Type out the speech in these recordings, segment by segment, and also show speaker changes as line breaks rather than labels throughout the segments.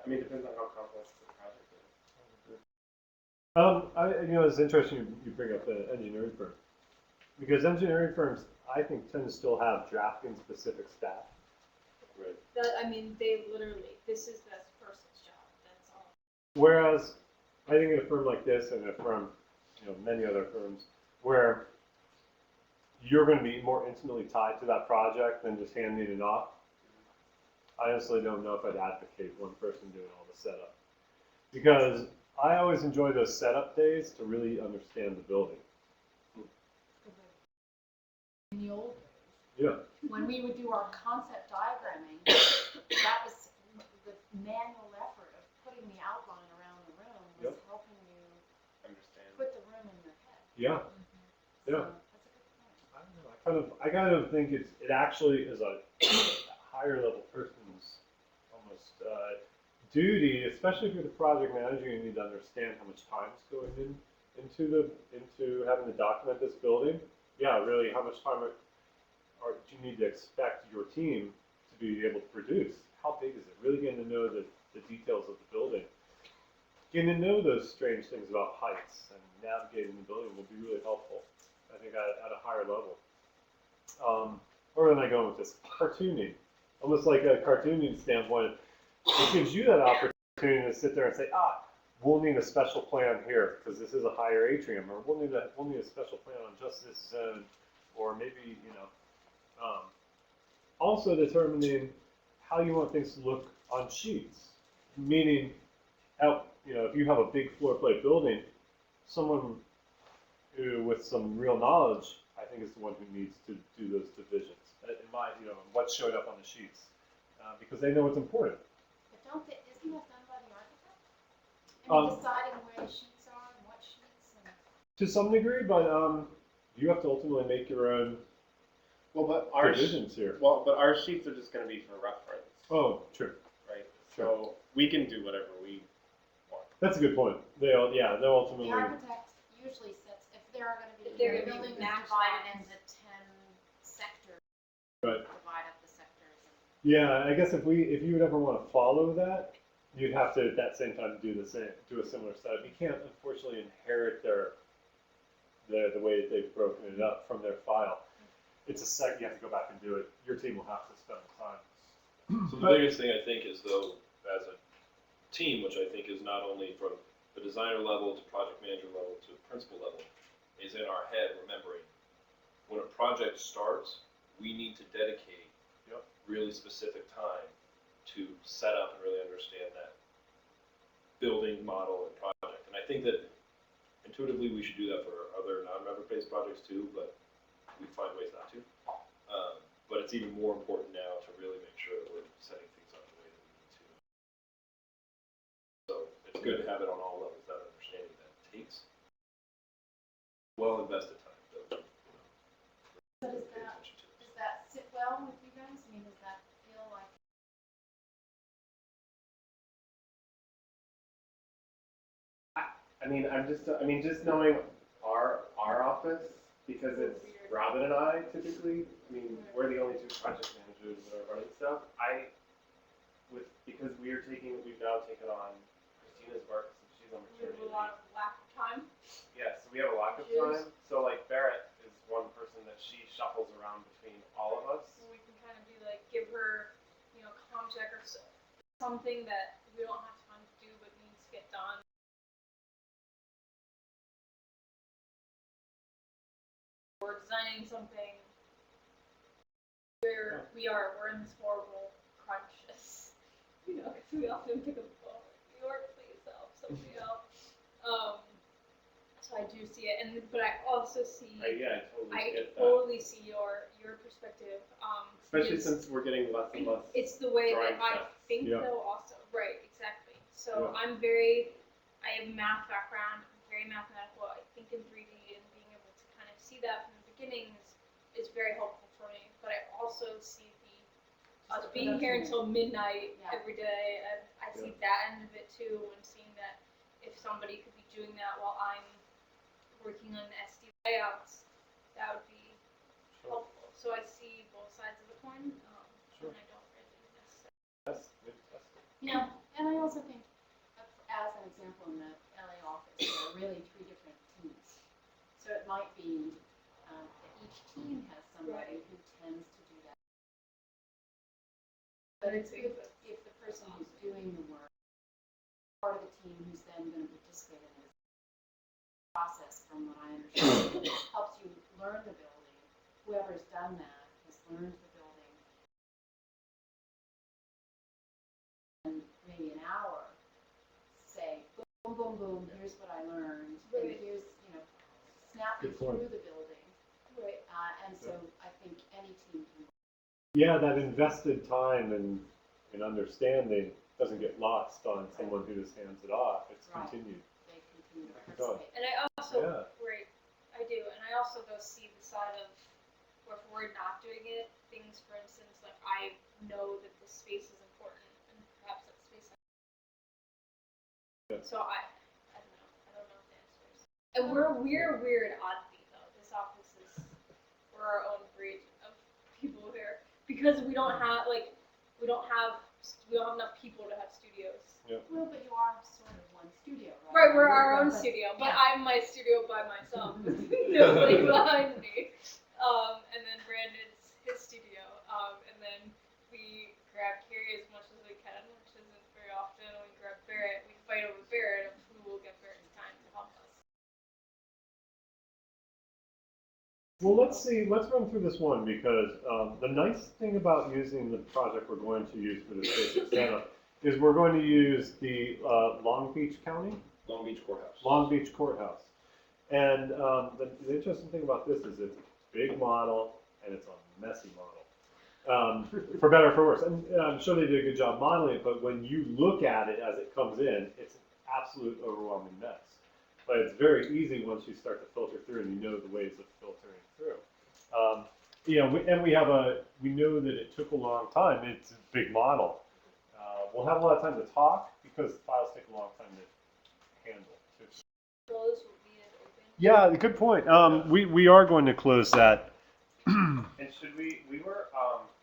I mean, it depends on how complex the project is.
It's interesting you bring up the engineering firm, because engineering firms, I think, tend to still have drafting specific staff.
Right.
I mean, they literally, this is that person's job. That's all.
Whereas, I think in a firm like this, and a firm, many other firms, where you're going to be more intimately tied to that project than just handing it off. I honestly don't know if I'd advocate one person doing all the setup, because I always enjoy those setup days to really understand the building.
In the old days,
Yeah.
when we would do our concept diagramming, that was the manual effort of putting the outline around the room was
Yep.
helping you
Understand.
put the room in your head.
Yeah.
So
Yeah.
that's a good point.
I don't know. I kind of think it actually is a higher level person's almost duty, especially if you're the project manager. You need to understand how much time is going into having to document this building. Yeah, really, how much time do you need to expect your team to be able to produce? How big is it? Really getting to know the details of the building. Getting to know those strange things about heights and navigating the building will be really helpful, I think, at a higher level. Where am I going with this? Cartooning. Almost like a cartooning standpoint. It gives you that opportunity to sit there and say, we'll need a special plan here because this is a higher atrium, or we'll need a special plan on just this zone, or maybe, also determining how you want things to look on sheets. Meaning, if you have a big floor plate building, someone who with some real knowledge, I think, is the one who needs to do those divisions. In my, what's showing up on the sheets, because they know what's important.
But isn't that done by the architect? I mean, deciding where the sheets are and what sheets and.
To some degree, but you have to ultimately make your own divisions here.
Well, but our sheets are just going to be for reference.
Oh, true.
Right.
Sure.
So we can do whatever we want.
That's a good point. They'll ultimately.
The architect usually sets, if there are going to be,
If they're
the
gonna be
building is
max
divided
lines.
into 10 sectors.
Right.
Divide up the sectors.
Yeah, I guess if you would ever want to follow that, you'd have to at that same time do a similar setup. You can't unfortunately inherit the way that they've broken it up from their file. It's a sec. You have to go back and do it. Your team will have to spend the time.
So the biggest thing I think is, though, as a team, which I think is not only from the designer level to project manager level to principal level, is in our head remembering when a project starts, we need to dedicate really specific time to set up and really understand that building model and project. And I think that intuitively we should do that for other non-member-based projects too, but we find ways not to. But it's even more important now to really make sure that we're setting things up the way that we need to. So it's good to have it on all levels, that understanding that it takes well invested time.
So does that sit well with you guys? I mean, does that feel like?
Just knowing our office, because it's Robin and I typically. We're the only two project managers that are running stuff. Because we've now taken on Christina's work since she's on
We have
maternity
a lot
leave.
of lack of time.
Yeah, so we have a lack of time. So like Barrett is one person that she shuffles around between all of us.
We can kind of do like give her, comm check or something that we don't have time to do but needs to get done. We're designing something where we're in this horrible crunch, because we often pick up the phone, New York, please help, somebody help. So I do see it, but I also see.
I totally get that.
Totally see your perspective.
Especially since we're getting less and less.
It's the way that
drawing
I
sets.
think,
Yeah.
though. Also, right? Exactly. So
Yeah.
I have a math background. I'm very mathematical. I think in 3D, and being able to kind of see that from the beginning is very helpful for me. But I also see us being here until midnight every day, and I see that end of it too, and seeing that if somebody could be doing that while I'm working on the SD layouts, that would be helpful. So I see both sides of the coin, and I don't really necessarily.
That's fantastic.
And I also example, in the LA office, there are really 3 different teams. So it might be that each team has somebody who tends to do that. But it's good if the person who's doing the work, part of the team who's then going to participate in this process, from what I understand, helps you learn the building. Whoever's done that has learned the building. And maybe an hour, say, boom, boom, boom, here's what I learned, and here's, snap you through the building.
Right.
And so I think any team can.
Yeah, that invested time and understanding doesn't get lost on someone who just hands it off. It's
Right.
continued.
They continue to
Keep going.
participate.
And I also,
Yeah.
right, I do, and I also though see the side of where if we're not doing it, things, for instance, like I know that this space is important, and perhaps that space.
Yeah.
So I don't know what the answer is. And we're weird oddly though. This office is we're our own breed of people here because we don't have enough people to have studios.
Well, but you are sort of one studio, right?
Right, we're our own
But-
studio, but
yeah.
I'm my studio by myself with nobody behind me. And then Brandon's his studio. And then we grab Carrie as much as we can, which isn't very often. We grab Barrett. We fight over Barrett of who will get Barrett's time to help us.
Well, let's run through this one because the nice thing about using the project we're going to use for this basic setup is we're going to use the Long Beach County,
Long Beach Courthouse.
Long Beach Courthouse. And the interesting thing about this is it's a big model and it's a messy model, for better or for worse. And I'm sure they did a good job modeling it, but when you look at it as it comes in, it's an absolute overwhelming mess. But it's very easy once you start to filter through and you know the ways of filtering through. We know that it took a long time. It's a big model. We'll have a lot of time to talk because files take a long time to handle.
Close will be as open.
Yeah, good point. We are going to close that.
And should we were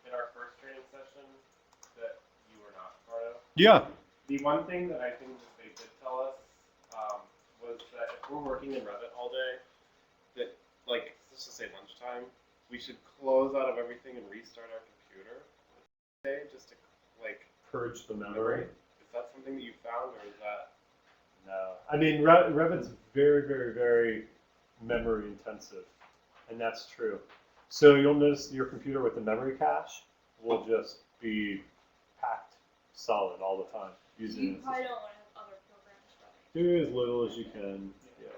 in our first training session that you were not part of.
Yeah.
The one thing that I think that they did tell us was that if we're working in Revit all day, that like let's just say lunchtime, we should close out of everything and restart our computer today just to like
Purge the memory.
Is that something that you found, or is that?
No. I mean, Revit's very, very, very memory intensive, and that's true. So you'll notice your computer with the memory cache will just be packed solid all the time.
You
Using
probably don't want to have other programs running.
do as little as you can. Yeah.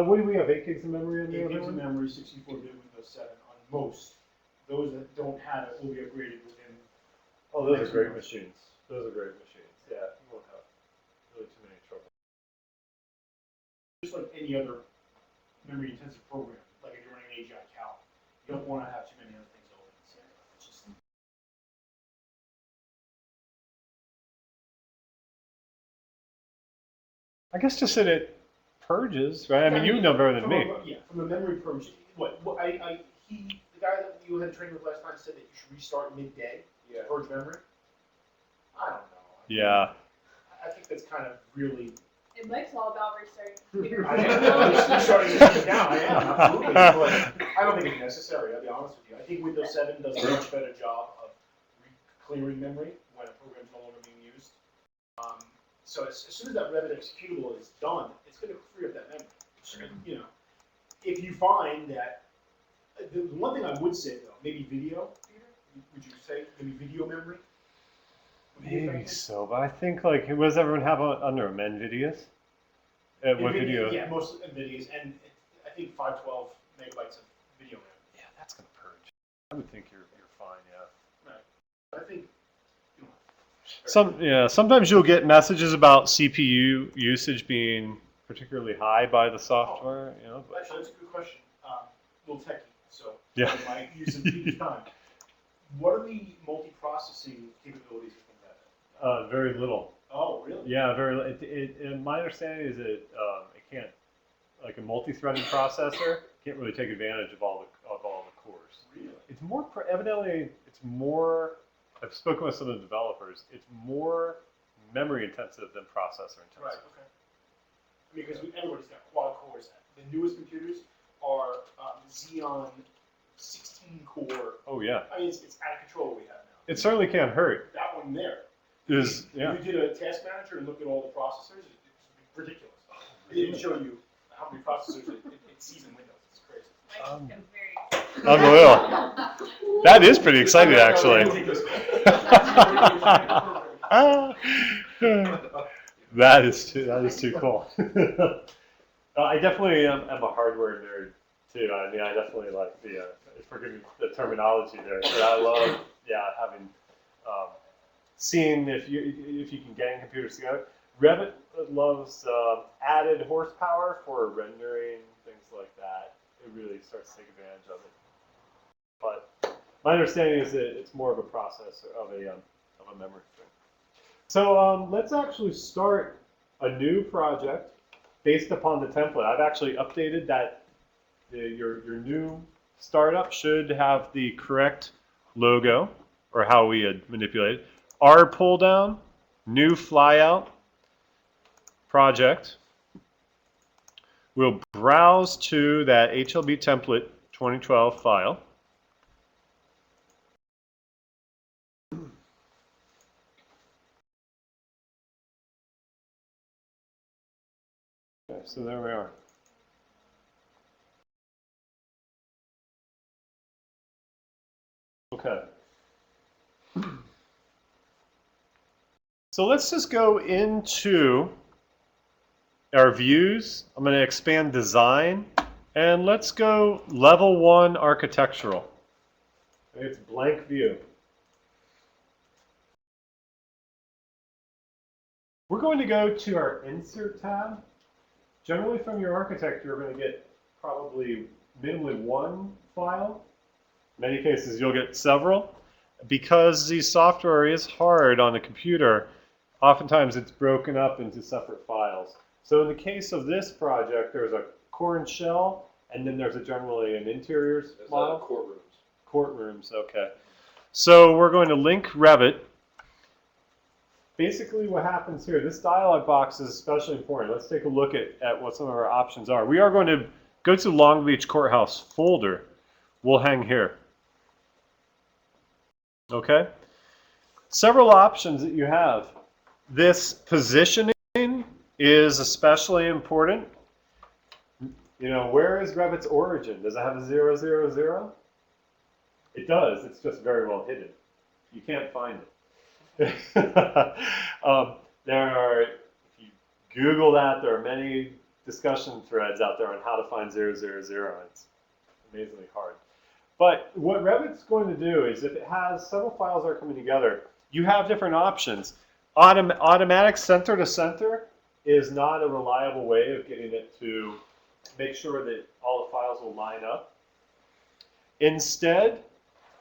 What do we have? 8 gigs of memory in
8
there?
gigs of
everyone?
memory, 64-bit Windows 7 on most. Those that don't have it will be upgraded within.
Oh, those are great machines. Those are great machines. Yeah, you won't have really too many trouble.
Just like any other memory-intensive program, like if you're running AGI Cal, you don't want to have too many other things open. So it's just
I guess just that it purges, right? I mean, you know better than
from
me.
From a memory purge, the guy that you had training with last time said that you should restart midday to purge memory. I don't know.
Yeah.
I think that's kind of really.
And Mike's all about restarting computers.
I am starting to shut down. I am absolutely, but I don't think it's necessary. I'll be honest with you. I think Windows 7 does a much better job of clearing memory when a program's no longer being used. So as soon as that Revit executable is done, it's going to free up that memory. So, if you find that the one thing I would say though, maybe video. Peter, would you say maybe video memory? Would be
Maybe
effective?
so, but I think like what does everyone have under them? NVIDIA's? What video?
Yeah, most NVIDIA's, and I think 512 megabytes of video memory.
Yeah, that's gonna purge. I would think you're fine. Yeah.
Right. I think.
Sometimes you'll get messages about CPU usage being particularly high by the software. But
Actually, that's a good question. Little techie, so
Yeah.
I might use it each time. What are the multi-processing capabilities of that?
very little.
Oh, really?
Yeah, very. And my understanding is that it can't, like a multi-threaded processor, can't really take advantage of all the cores.
Really?
It's more evidently. It's more. I've spoken with some of the developers. It's more memory intensive than processor intensive.
Right, okay. I mean, because everybody's got quad cores. The newest computers are Xeon 16 core.
Oh yeah.
I mean, it's out of control what we have now.
It certainly can't hurt.
That one there.
Is yeah.
If you did a task manager and looked at all the processors, it's ridiculous. It didn't show you how many processors it sees in Windows. It's crazy.
I'm very
Unreal. That is pretty exciting, actually. That is too cool. I definitely am a hardware nerd too. I mean, I definitely like the forgive me the terminology there, but I love having seeing if you can gang computers together. Revit loves added horsepower for rendering, things like that. It really starts to take advantage of it. But my understanding is that it's more of a process of a memory thing. So let's actually start a new project based upon the template. I've actually updated that. Your new startup should have the correct logo, or how we had manipulated. R pull down, new flyout project. We'll browse to that HLB template 2012 file. Okay, so there we are. Okay. So let's just go into our views. I'm going to expand design, and let's go level 1 architectural. It's blank view. We're going to go to our insert tab. Generally from your architect, you're going to get probably minimally one file. In many cases, you'll get several. Because the software is hard on a computer, oftentimes it's broken up into separate files. So in the case of this project, there's a core and shell, and then there's generally an interiors model.
Courtrooms.
Courtrooms, okay. So we're going to link Revit. Basically what happens here, this dialog box is especially important. Let's take a look at what some of our options are. We are going to go to Long Beach Courthouse folder. We'll hang here. Okay? Several options that you have. This positioning is especially important. You know, where is Revit's origin? Does it have a 0, 0, 0? It does. It's just very well hidden. You can't find it. There are, if you Google that, there are many discussion threads out there on how to find 0, 0, 0. It's amazingly hard. But what Revit's going to do is if it has several files that are coming together, you have different options. Automatic center to center is not a reliable way of getting it to make sure that all the files will line up. Instead,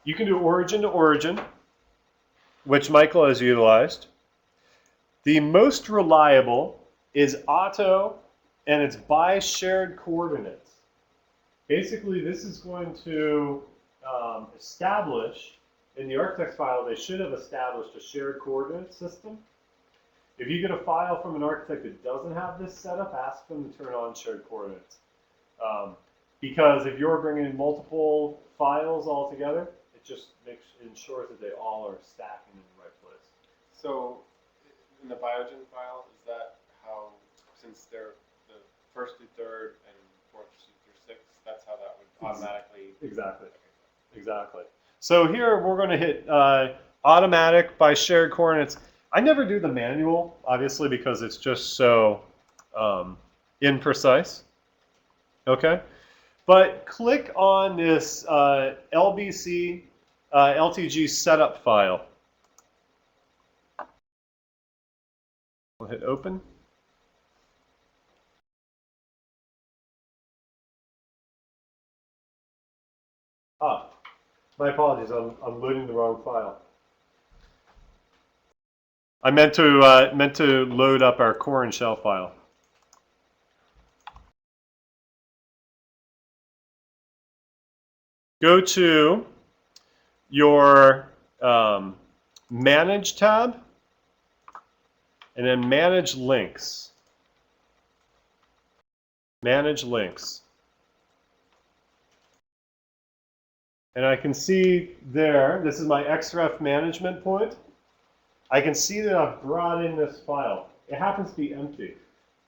you can do origin to origin, which Michael has utilized. The most reliable is auto, and it's by shared coordinates. Basically, this is going to establish, in the architect's file, they should have established a shared coordinate system. If you get a file from an architect that doesn't have this set up, ask them to turn on shared coordinates. Because if you're bringing in multiple files all together, it just ensures that they all are stacking in the right place.
So, in the Biogen file, is that how, since they're the first through third and fourth through sixth, that's how that would automatically...
Exactly. Exactly. So here we're going to hit automatic by shared coordinates. I never do the manual, obviously, because it's just so imprecise. Okay? But click on this LBC LTG setup file. We'll hit open. Ah, my apologies. I'm loading the wrong file. I meant to load up our core and shell file. Go to your Manage tab. and then manage links. Manage links. And I can see there, this is my XREF management point. I can see that I've brought in this file. It happens to be empty.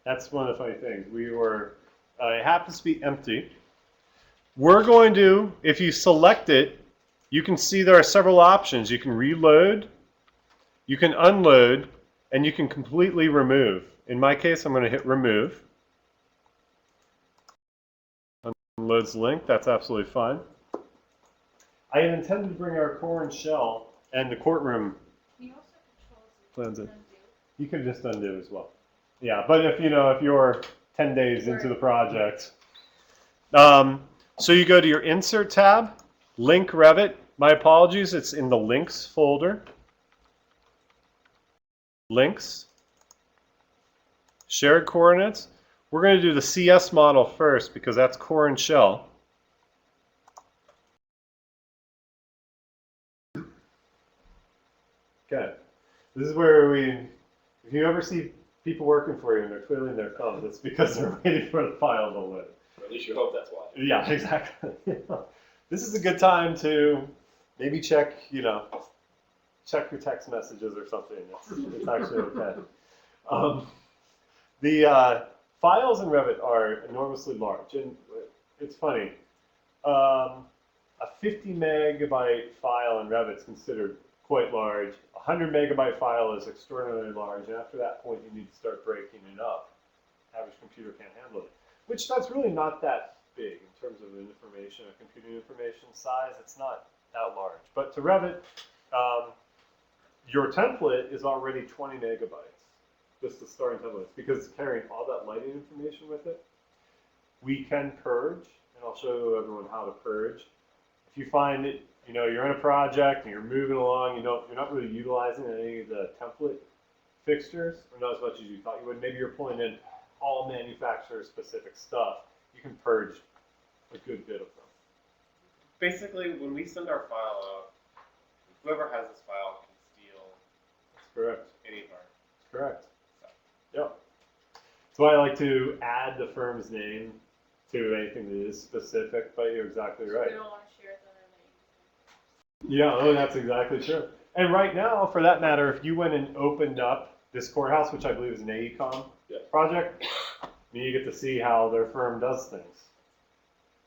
That's one of the funny things. It happens to be empty. We're going to, if you select it, you can see there are several options. You can reload, you can unload, and you can completely remove. In my case, I'm going to hit remove. Unloads the link, that's absolutely fine. I had intended to bring our core and shell and the courtroom
Can you also
plans in.
undo?
You could just undo as well. Yeah, but if you're 10 days into the project. So you go to your Insert tab, Link Revit. My apologies, it's in the Links folder. Links. Shared coordinates. We're going to do the CS model first because that's core and shell. Okay. This is where if you ever see people working for you and they're twiddling their thumbs, it's because they're waiting for the file to load.
Or at least you hope that's why.
Yeah, exactly. This is a good time to maybe check your text messages or something. It's actually okay. The files in Revit are enormously large, and it's funny. A 50 megabyte file in Revit is considered quite large. A 100 megabyte file is extraordinarily large, and after that point, you need to start breaking it up. Average computer can't handle it, which that's really not that big in terms of information, computing information size. It's not that large. But to Revit, your template is already 20 megabytes, just the starting template, because it's carrying all that lighting information with it. We can purge, and I'll show everyone how to purge. If you find that you're in a project and you're moving along, you're not really utilizing any of the template fixtures, or not as much as you thought you would. Maybe you're pulling in all manufacturer-specific stuff. You can purge a good bit of them.
Basically, when we send our file out, whoever has this file can steal
That's correct.
any of our.
That's correct. Yep. So I like to add the firm's name to anything that is specific, but you're exactly right.
They don't want to share it, then
Yeah, that's exactly true. And right now, for that matter, if you went and opened up this courthouse, which I believe is an AECOM project, you get to see how their firm does things.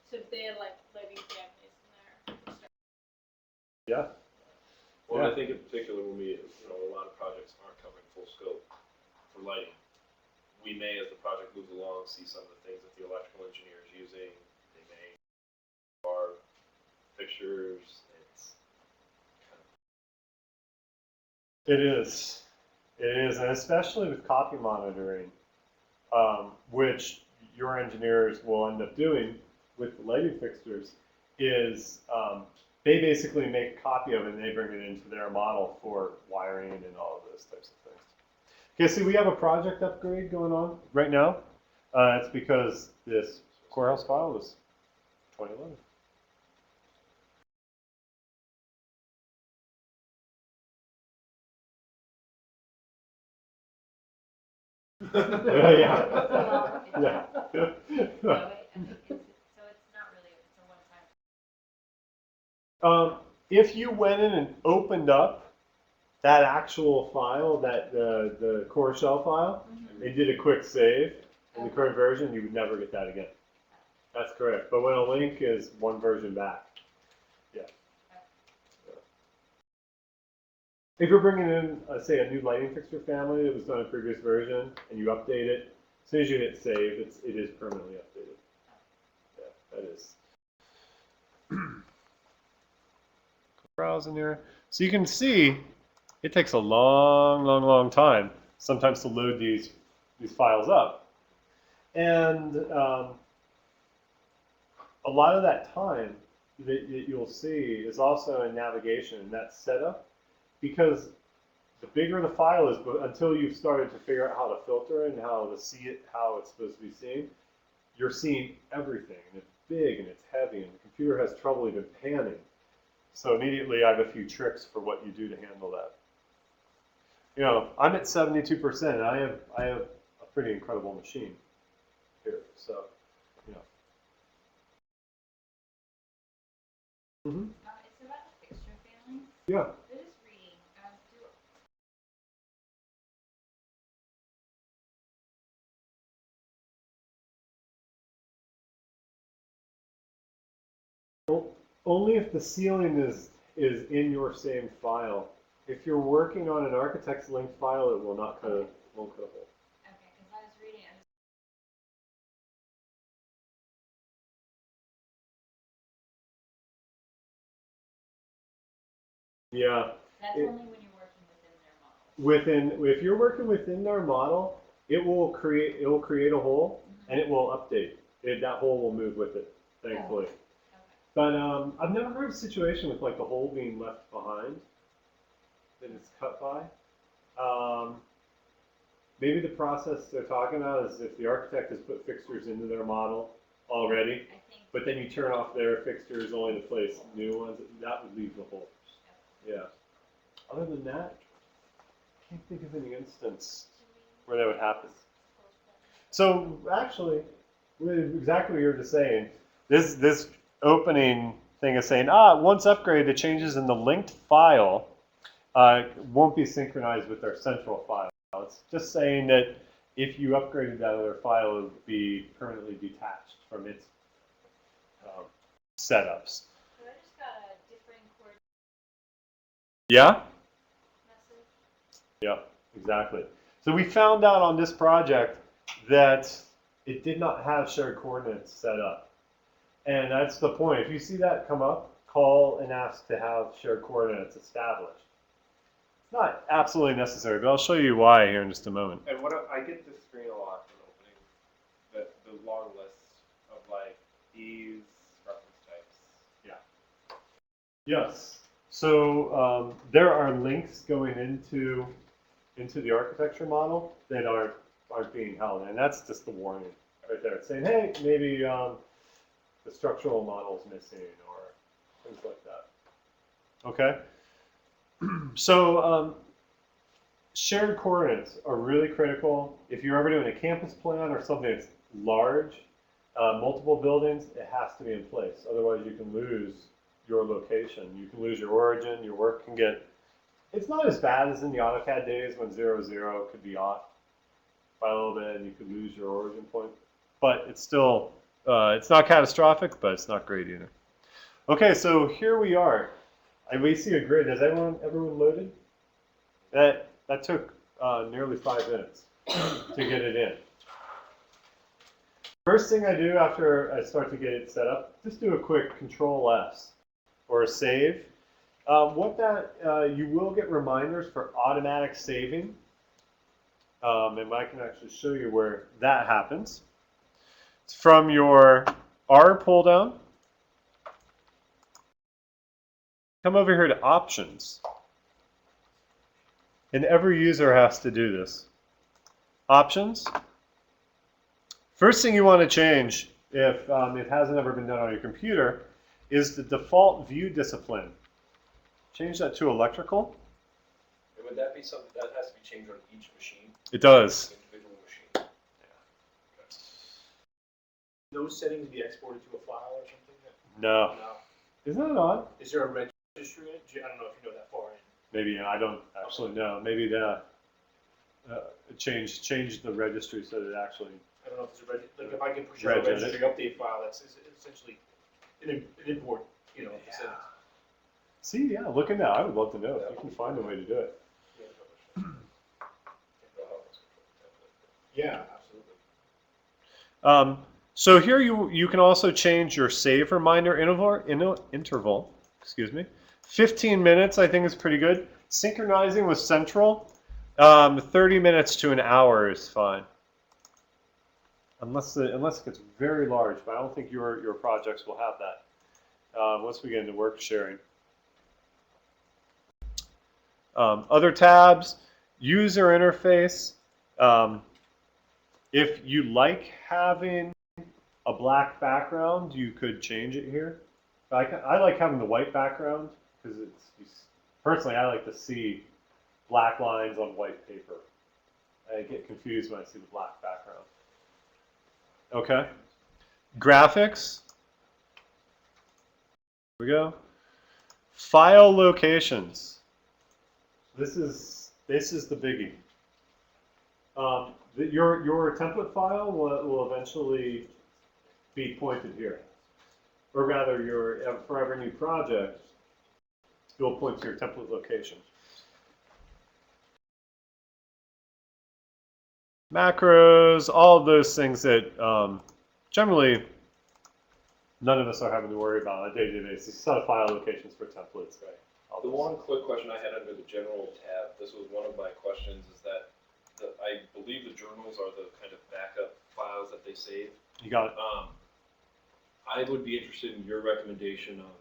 So if they had living families in there.
Yeah.
Well,
Yeah.
I think in particular when a lot of projects aren't covering full scope for lighting, we may, as the project moves along, see some of the things that the electrical engineer is using. They may are fixtures.
It is, and especially with copy monitoring, which your engineers will end up doing with the lighting fixtures, is they basically make a copy of it and they bring it into their model for wiring and all of those types of things. Okay, see, we have a project upgrade going on right now. It's because this courthouse file is 2011. Yeah. Yeah.
So it's not really, it's a one-time.
If you went in and opened up that actual file, that the core shell file, and did a quick save in the current version, you would never get that again. That's correct. But when a link is one version back, yeah. If you're bringing in, say, a new lighting fixture family that was done in a previous version, and you update it, as soon as you hit save, it is permanently updated. Yeah, that is. Browse in there. So you can see it takes a long time sometimes to load these files up. And a lot of that time that you'll see is also in navigation and that setup, because the bigger the file is, but until you've started to figure out how to filter it and how to see it, how it's supposed to be seen, you're seeing everything, and it's big and it's heavy, and the computer has trouble even panning. So immediately I have a few tricks for what you do to handle that. you know, I'm at 72%. I have a pretty incredible machine here. So, you know. Mm-hmm.
It's about the fixture family.
Yeah.
They're just reading.
Only if the ceiling is in your same file. If you're working on an architect's linked file, it will not cut won't cut a hole.
Okay, because I was reading it.
Yeah.
That's
It-
only when you're working within their model.
If you're working within their model, it will create a hole and it will update. That hole will move with it, thankfully.
Okay.
But I've never heard of a situation with like the hole being left behind that it's cut by. Maybe the process they're talking about is if the architect has put fixtures into their model already,
I think.
but then you turn off their fixtures only to place new ones, that would leave the hole. Yeah. Other than that, I can't think of any instance where that would happen. So actually, exactly what you were just saying, this opening thing is saying, once upgraded, the changes in the linked file won't be synchronized with our central file. It's just saying that if you upgraded that other file, it would be permanently detached from its setups.
So I just got a differing coordinate
Yeah?
message.
Yeah, exactly. So we found out on this project that it did not have shared coordinates set up. And that's the point. If you see that come up, call and ask to have shared coordinates established. It's not absolutely necessary, but I'll show you why here in just a moment.
And I get this screen a lot from opening, the long list of like these reference types.
Yes. So there are links going into the architecture model that aren't being held, and that's just the warning right there. It's saying, hey, maybe the structural model's missing or things like that. Okay. So shared coordinates are really critical. If you're ever doing a campus plan or something that's large, multiple buildings, it has to be in place. Otherwise, you can lose your location. You can lose your origin. Your work can get. It's not as bad as in the AutoCAD days when 0, 0 could be off by a little bit and you could lose your origin point. But it's still, it's not catastrophic, but it's not great either. Okay, so here we are. We see a grid. Has everyone loaded? That took nearly 5 minutes to get it in. First thing I do after I start to get it set up, just do a quick Control S or a save. You will get reminders for automatic saving. And I can actually show you where that happens. It's from your R pull down. Come over here to Options. And every user has to do this. Options. First thing you want to change, if it hasn't ever been done on your computer, is the default view discipline. Change that to electrical.
And would that be something that has to be changed on each machine?
It does.
Individual machine.
Those settings be exported to a file or something?
No.
No.
Isn't that odd?
Is there a registry in it? I don't know if you know that far in.
Maybe I don't actually know. Maybe change the registry so that it actually.
I don't know if there's a registry. Like if I can push out a
Reg edit.
registry update file, that's essentially an import, of the settings.
See, yeah, look at that. I would love to know if you can find a way to do it.
Yeah, absolutely.
So here you can also change your save reminder interval. Excuse me. 15 minutes I think is pretty good. Synchronizing with Central, 30 minutes to an hour is fine. Unless it gets very large, but I don't think your projects will have that. Once we get into work sharing. Other tabs, user interface. If you like having a black background, you could change it here. I like having the white background because personally I like to see black lines on white paper. I get confused when I see the black background. Okay. Graphics. Here we go. File locations. This is the biggie. Your template file will eventually be pointed here, or rather, for every new project, you'll point to your template location. Macros, all of those things that generally none of us are having to worry about on a day-to-day basis. Set of file locations for templates.
Right. The one quick question I had under the general tab, this was one of my questions, is that I believe the journals are the kind of backup files that they save.
You got it.
I would be interested in your recommendation of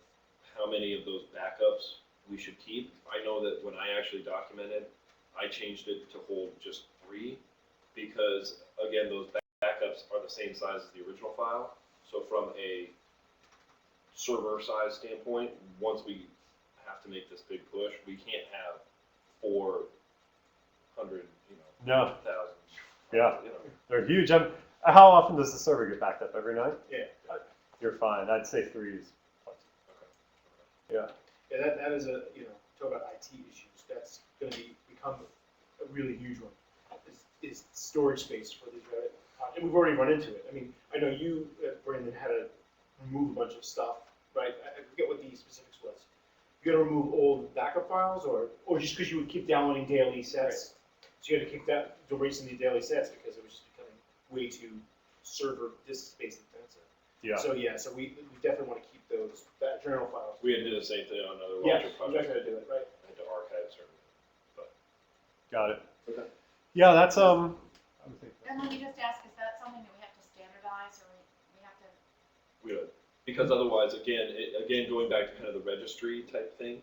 how many of those backups we should keep. I know that when I actually documented, I changed it to hold just 3 because, again, those backups are the same size as the original file. So from a server size standpoint, once we have to make this big push, we can't have 400,
No.
1,000.
Yeah. They're huge. How often does the server get backed up? Every night?
Yeah.
You're fine. I'd say 3 is plenty. Yeah.
Yeah, that is talk about IT issues. That's going to become a really huge one. Is storage space for these Revit projects. And we've already run into it. I mean, I know you, Brandon, had to remove a bunch of stuff, right? I forget what the specifics was. You got to remove all the backup files, or just because you would keep downloading daily sets, so you had to keep erasing the daily sets because it was just becoming way too server disk space intensive.
Yeah.
So we definitely want to keep those journal files.
We had to do the same thing on another
Yeah,
larger
you
project.
guys got to do it, right?
I had to archive certain.
Got it.
Okay.
Yeah, that's I would think
And let me just ask, is that something that we have to standardize, or we have to?
We would, because otherwise, again, going back to kind of the registry type thing,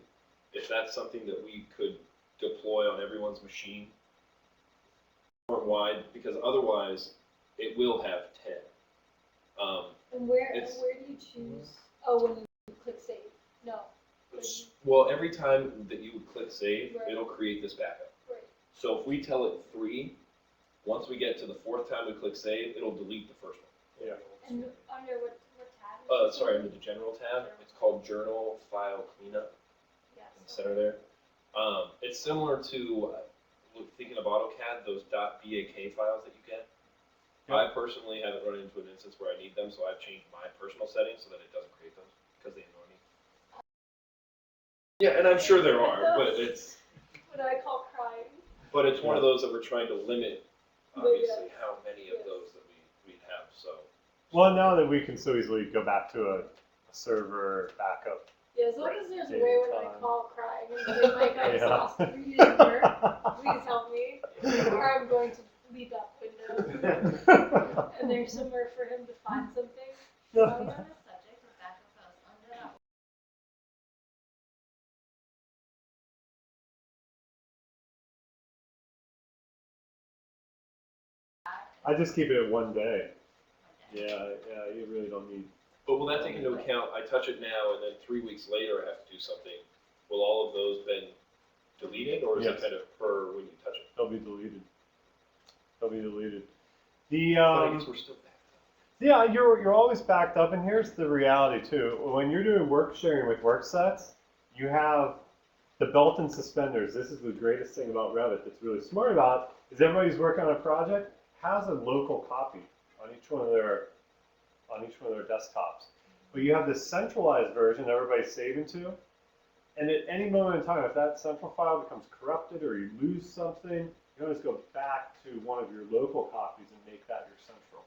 if that's something that we could deploy on everyone's machine, wide, because otherwise, it will have 10.
And where
It's-
do you choose? Oh, when you click save. No.
Well, every time that you would click save,
Right.
it'll create this backup.
Right.
So if we tell it 3, once we get to the 4th time we click save, it'll delete the first one.
Yeah.
And under what tab?
Sorry, under the general tab, it's called Journal File Cleanup
Yes.
in the center there. It's similar to, thinking of AutoCAD, those .bak files that you get.
Yep.
I personally haven't run into an instance where I need them, so I've changed my personal settings so that it doesn't create those because they annoy me. Yeah, and I'm sure there are, but it's
What I call crying.
one of those that we're trying to limit, obviously, how many of those that we'd have. So
Well, now that we can so easily go back to a server backup.
Yeah, as long as there's a
Save
way when I
time.
call crying and say, Mike, I'm
Yeah.
exhausted, you didn't work, please help me, or I'm going to leap out window, and there's somewhere for him to find something.
While you're on the subject of backup files, under that
I just keep it at 1 day. Yeah, you really don't need.
but will that take into account, I touch it now and then 3 weeks later I have to do something, will all of those been deleted or is
Yes.
it kind of per when you touch it?
They'll be deleted. The
But I guess we're still back.
yeah, you're always backed up, and here's the reality too. When you're doing work sharing with work sets, you have the belt and suspenders. This is the greatest thing about Revit that's really smart about is everybody's working on a project has a local copy on each one of their desktops. But you have this centralized version everybody's saving to, and at any moment in time, if that central file becomes corrupted or you lose something, you can always go back to one of your local copies and make that your central.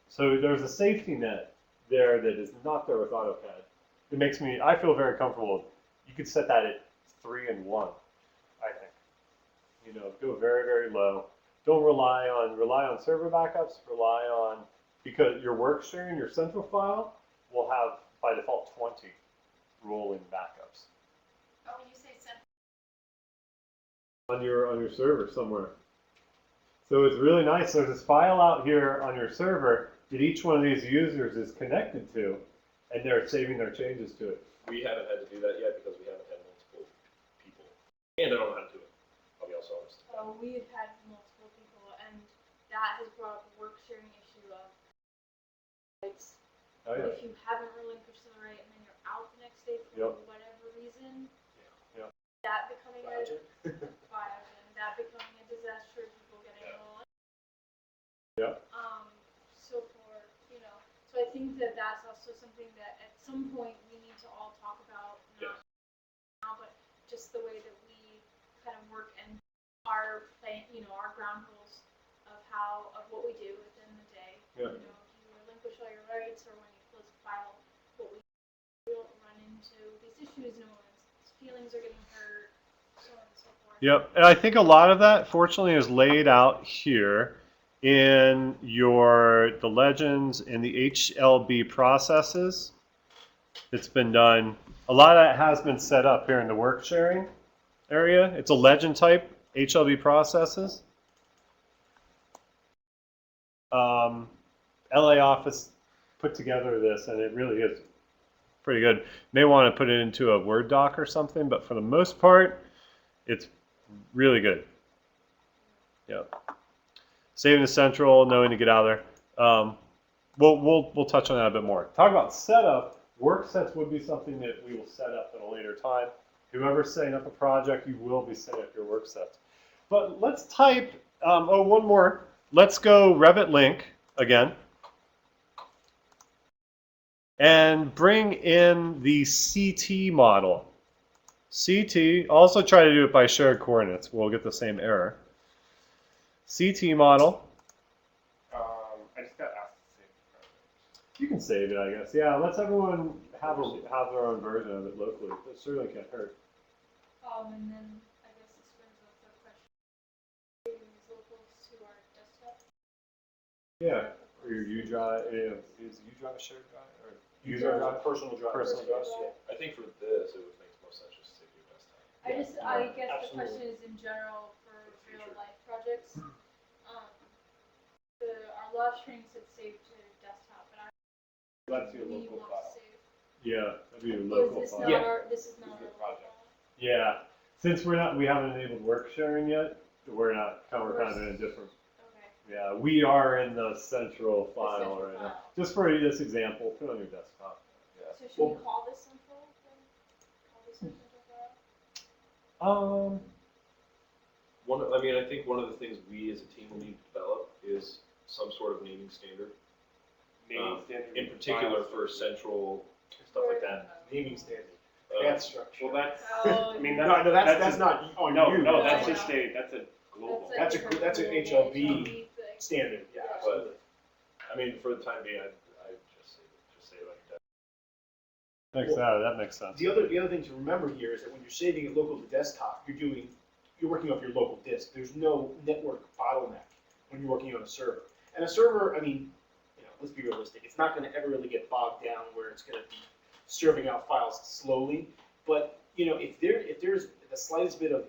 So there's a safety net there that is not there with AutoCAD. It makes me, I feel very comfortable. You could set that at 3 and 1, I think. Go very, very low. Don't rely on server backups, because your work sharing, your central file will have by default 20 rolling backups
Oh, when you say send,
on your server somewhere. So it's really nice. There's this file out here on your server that each one of these users is connected to, and they're saving their changes to it.
We haven't had to do that yet because we haven't had multiple people. And I don't know how to do it, I'll be
Yep.
whatever reason,
Yep.
that becoming
Project.
that becoming a disaster, people getting a little.
Yep.
So so I think that that's also something that at some point we need to all talk about, not now, but just the way that we kind of work and our plan, our ground rules of what we do within the day.
Yeah.
Do you relinquish all your rights, or when you close a file, what we don't run into these issues, no one's feelings are getting hurt, so on and so forth.
Yep, and I think a lot of that, fortunately, is laid out here in the legends in the HLB processes. It's been done. A lot of that has been set up here in the work sharing area. It's a legend type HLB processes. LA office put together this, and it really is pretty good. May want to put it into a Word doc or something, but for the most part, it's really good. Yeah. Saving the central, knowing to get out of there. We'll touch on that a bit more. Talk about setup. Work sets would be something that we will set up at a later time. Whoever's setting up a project, you will be setting up your work sets. But let's type. One more. Let's go Revit link again. And bring in the CT model. CT, also try to do it by shared coordinates. We'll get the same error. CT model.
I just got asked to save the project.
You can save it, I guess. Yeah, let's everyone have their own version of it locally. It certainly can't hurt.
And then I guess this brings up the question: saving these locals to our desktop.
Yeah, or your U drive. Is U drive a shared drive or
User drive, personal drive.
Personal
drive.
I think for this, it would make most sense just to take your desktop.
I guess the
absolutely.
question is in general for real life projects. Our last training said save to desktop, but
That's your
we
local
want
file.
to save.
Yeah, that'd be your
Is
local
this
file.
not
Yeah.
this is not
This is
our
the project.
local
Yeah, since we haven't enabled work sharing yet, we're kind of in a different.
file? Okay.
Yeah, we are in the central
The
file
central
right now.
file.
Just for this example, put it on your desktop.
So should we call this central then? Call this our central file?
I think one of the things we as a team will need to develop is some sort of naming standard.
Naming standard
In particular for central stuff like that.
Naming standard.
Uh,
That's structure.
Well, that's.
Oh,
I mean,
No, that's
a-
not on
No,
you.
no,
Yeah,
that's
I
just that's a global.
That's
an
global
HLB
thing.
standard. Yeah,
Yeah.
absolutely.
I mean, for the time being, I just say it on your desktop.
That makes sense.
The other thing to remember here is that when you're saving it local to desktop, you're working off your local disk. There's no network bottleneck when you're working on a server. And a server, I mean, let's be realistic. It's not going to ever really get bogged down where it's going to be serving out files slowly. But if there's the slightest bit of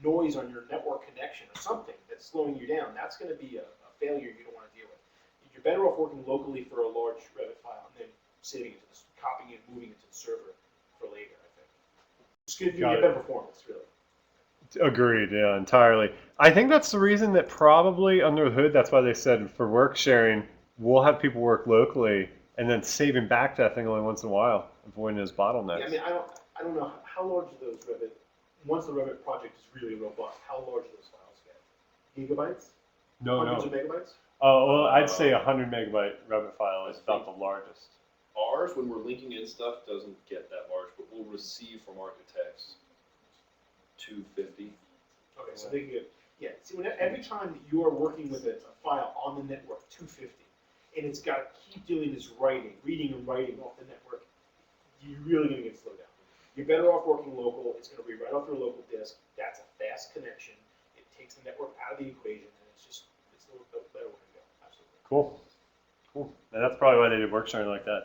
noise on your network connection or something that's slowing you down, that's going to be a failure you don't want to deal with. You're better off working locally for a large Revit file and then saving it, copying it, moving it to the server for later. I think it's going to
Got
get
it.
better performance, really.
Agreed, yeah, entirely. I think that's the reason that probably under the hood, that's why they said for work sharing, we'll have people work locally and then saving back that thing only once in a while, avoiding those bottlenecks.
Yeah, I mean, I don't know how large are those Revit. Once the Revit project is really robust, how large do those files get? Gigabytes? Hundreds of megabytes?
Oh, well, I'd say 100 megabyte Revit file is about the largest.
Ours, when we're linking in stuff, doesn't get that large, but we'll receive from architects 250.
Okay, so they get, see, every time that you are working with a file on the network, 250, and it's got to keep doing this reading and writing off the network, you're really going to get slowed down. You're better off working local. It's going to be right off your local disk. That's a fast connection. It takes the network out of the equation, and it's a little bit better way to go. Absolutely.
Cool. And that's probably why they did work sharing like that.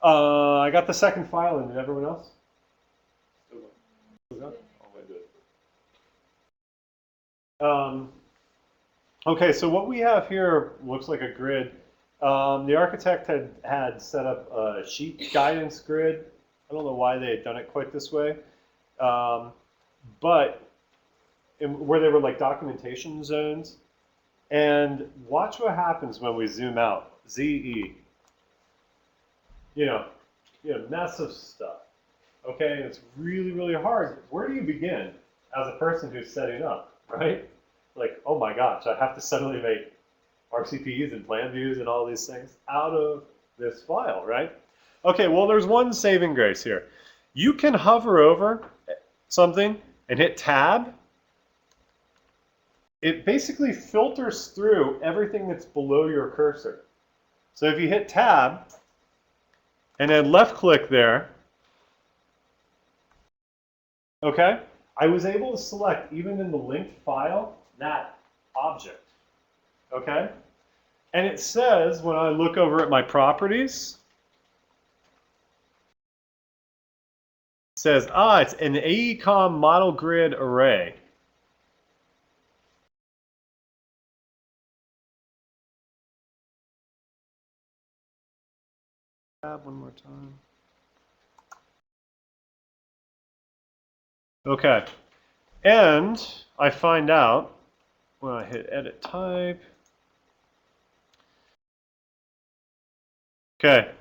I got the second file in. Did everyone else? Still good? Okay, so what we have here looks like a grid. The architect had set up a sheet guidance grid. I don't know why they had done it quite this way, but where they were like documentation zones. And watch what happens when we zoom out. ZE. Massive stuff. okay, and it's really, really hard. Where do you begin as a person who's setting up, right? Like, oh my gosh, I have to suddenly make RCPs and plan views and all these things out of this file, right? Okay, well, there's one saving grace here. You can hover over something and hit tab. It basically filters through everything that's below your cursor. So if you hit tab and then left click there, okay, I was able to select, even in the linked file, that object, okay? And it says, when I look over at my properties, it says, it's an AECOM model grid array. Tab one more time. Okay, and I find out when I hit edit type. Okay,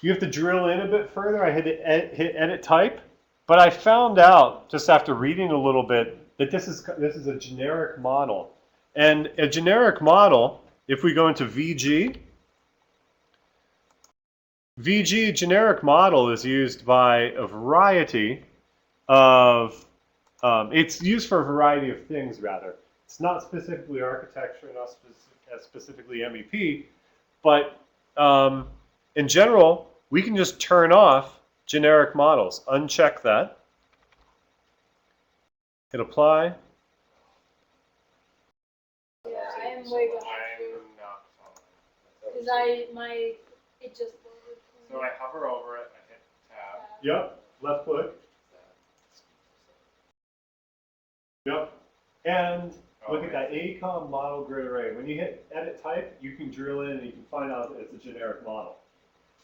you have to drill in a bit further. I hit edit type, but I found out just after reading a little bit that this is a generic model, and a generic model, if we go into VG generic model is used by a variety of, it's used for a variety of things rather. It's not specifically architecture, not specifically MEP, but in general, we can just turn off generic models. Uncheck that. Hit apply.
Yeah, I am way behind you.
I'm not following.
Because it just loaded.
So I hover over it, I hit tab.
Yep, left click. Yep, and look at that AECOM model grid array. When you hit edit type, you can drill in and you can find out that it's a generic model.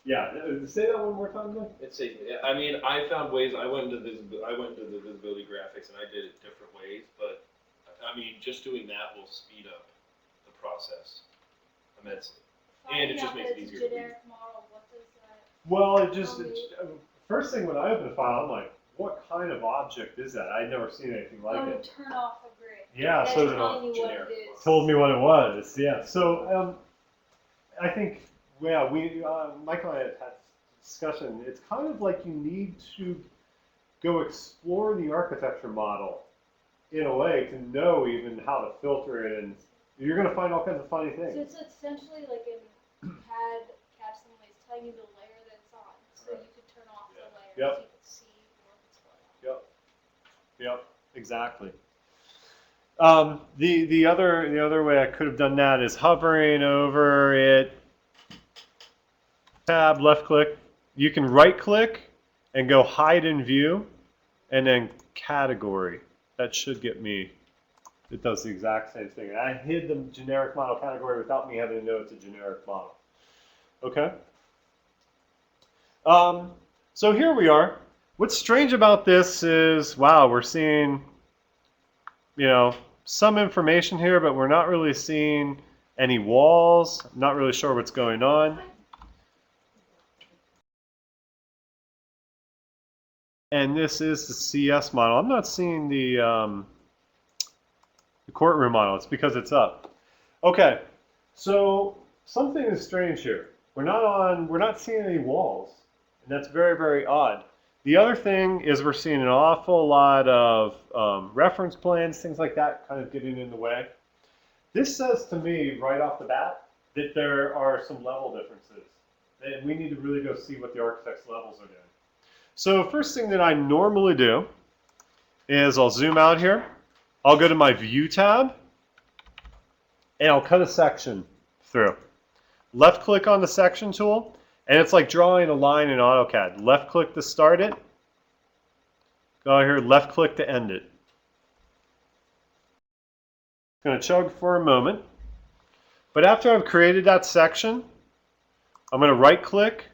Yeah, say that one more time, then.
It's safe. I mean, I found ways. I went into the visibility graphics and I did it different ways. But I mean, just doing that will speed up the process immensely. And it just makes it easier to read.
Generic model. What does that?
Well, first thing when I open the file, I'm like, what kind of object is that? I'd never seen anything like it.
Turn off the grid.
Yeah,
That's
so
telling you what it is.
told me what it was. Yeah, so I think, yeah, Michael and I had a discussion. It's kind of like you need to go explore the architecture model in a way to know even how to filter it, and you're going to find all kinds of funny
So
things.
it's essentially like in CAD simulator, it's telling you the layer that it's on, so
Right.
you could turn off the layer
Yep.
so you could see what it's going on.
Yep, exactly. The other way I could have done that is hovering over it, tab, left click. You can right click and go hide in view, and then category. That should get me. It does the exact same thing. And I hid the generic model category without me having to know it's a generic model. Okay. So here we are. What's strange about this is, wow, we're seeing, some information here, but we're not really seeing any walls. I'm not really sure what's going on. And this is the CS model. I'm not seeing the courtroom model. It's because it's up. Okay, so something is strange here. We're not seeing any walls, and that's very, very odd. The other thing is we're seeing an awful lot of reference plans, things like that, kind of getting in the way. This says to me right off the bat that there are some level differences, and we need to really go see what the architect's levels are doing. So first thing that I normally do is I'll zoom out here. I'll go to my View tab, and I'll cut a section through. Left click on the section tool, and it's like drawing a line in AutoCAD. Left click to start it. Go here, left click to end it. It's going to chug for a moment. But after I've created that section, I'm going to right click,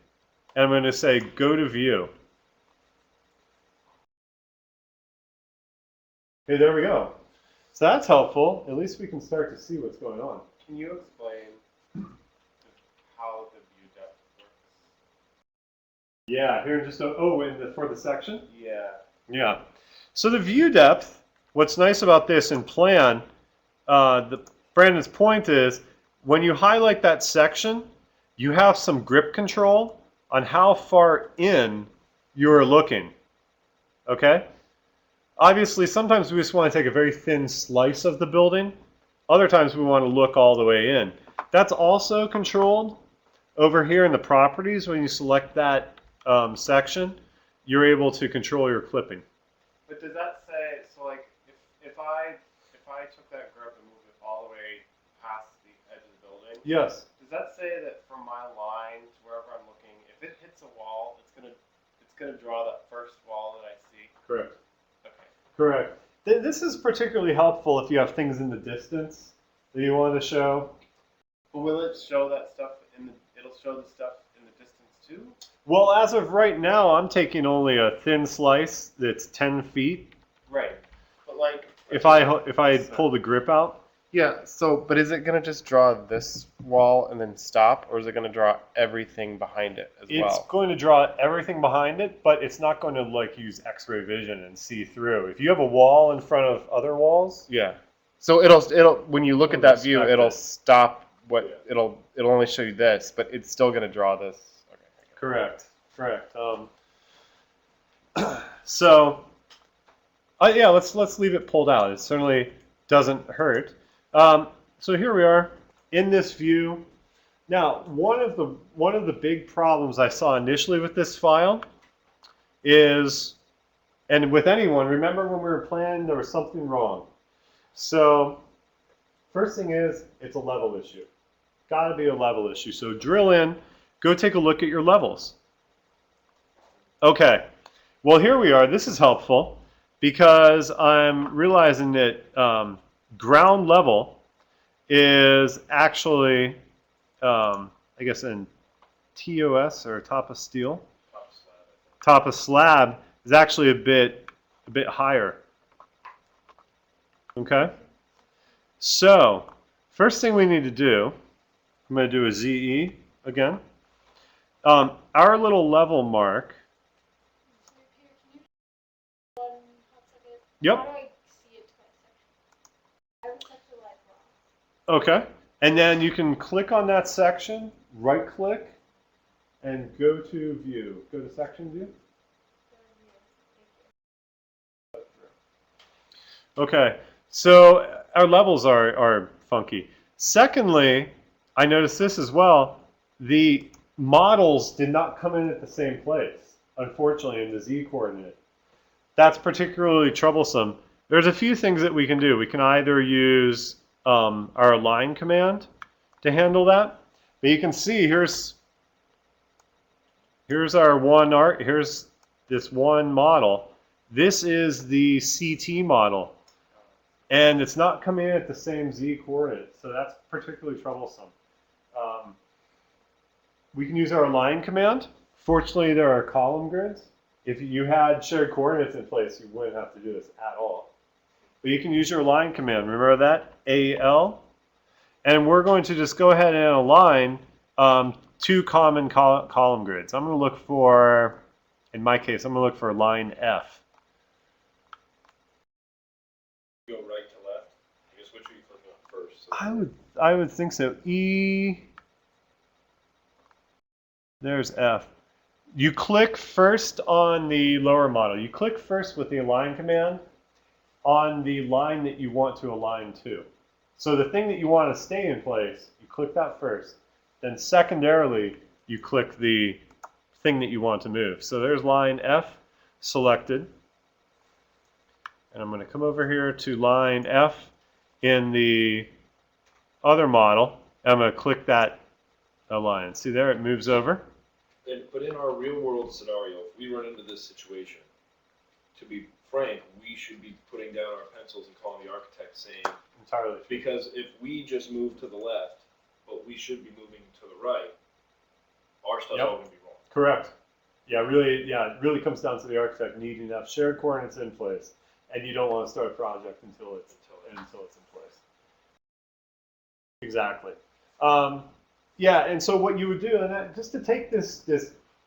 and I'm going to say go to view. Okay, there we go. So that's helpful. At least we can start to see what's going on.
Can you explain how the view depth works?
Yeah, here just for the section.
Yeah.
Yeah. So the view depth. What's nice about this in plan, Brandon's point is, when you highlight that section, you have some grip control on how far in you're looking. Okay? Obviously, sometimes we just want to take a very thin slice of the building. Other times we want to look all the way in. That's also controlled over here in the properties. When you select that section, you're able to control your clipping.
But does that say, so like, if I took that grip and moved it all the way past the edge of the building,
Yes.
does that say that from my line to wherever I'm looking, if it hits a wall, it's gonna draw that first wall that I see?
Correct.
Okay.
Correct. This is particularly helpful if you have things in the distance that you want to show.
But will it show that stuff it'll show the stuff in the distance too?
Well, as of right now, I'm taking only a thin slice that's 10 feet.
Right. But like,
If I pull the grip out.
yeah, so, but is it going to just draw this wall and then stop, or is it going to draw everything behind it as
It's
well?
going to draw everything behind it, but it's not going to like use X-ray vision and see through. If you have a wall in front of other walls,
Yeah. So it'll when you look at
It'll
that view,
inspect
it'll
it.
stop it'll only show you this, but it's still going to draw this. Okay.
correct. So, yeah, let's leave it pulled out. It certainly doesn't hurt. So here we are in this view. Now, one of the big problems I saw initially with this file is, and with anyone, remember when we were planning, there was something wrong. So, first thing is, it's a level issue. Got to be a level issue. So drill in, go take a look at your levels. Okay, well here we are. This is helpful because I'm realizing that ground level is actually, I guess in TOS or top of steel, top of slab is actually a bit higher. Okay, so first thing we need to do, I'm going to do a ZE again. Our little level mark. Yep.
How do I see it to my section? I would set the light wrong.
Okay. And then you can click on that section, right click, and go to view. Go to section view. Okay. So our levels are funky. Secondly, I noticed this as well. The models did not come in at the same place, unfortunately, in the Z coordinate. That's particularly troublesome. There's a few things that we can do. We can either use our align command to handle that. But you can see here's our one art. Here's this one model. This is the CT model. And it's not coming in at the same Z coordinate, so that's particularly troublesome. We can use our align command. Fortunately, there are column grids. If you had shared coordinates in place, you wouldn't have to do this at all. But you can use your align command. Remember that? AL. And we're going to just go ahead and align two common column grids. I'm going to look for, in my case, I'm going to look for line F.
Go right to left. I guess which are you clicking on first? So
I would think so. E. There's F. You click first on the lower model. You click first with the align command on the line that you want to align to. So the thing that you want to stay in place, you click that first. Then secondarily, you click the thing that you want to move. So there's line F selected. And I'm going to come over here to line F in the other model. I'm going to click that align. See there, it moves over.
But in our real world scenario, if we run into this situation, to be frank, we should be putting down our pencils and calling the architect saying,
Entirely.
because if we just move to the left, but we should be moving to the right, our stuff's
Yep.
all going to be wrong.
Correct. It really comes down to the architect needing to have shared coordinates in place, and you don't want to start a project until it's in place. Exactly. Yeah, and so what you would do, and just to take this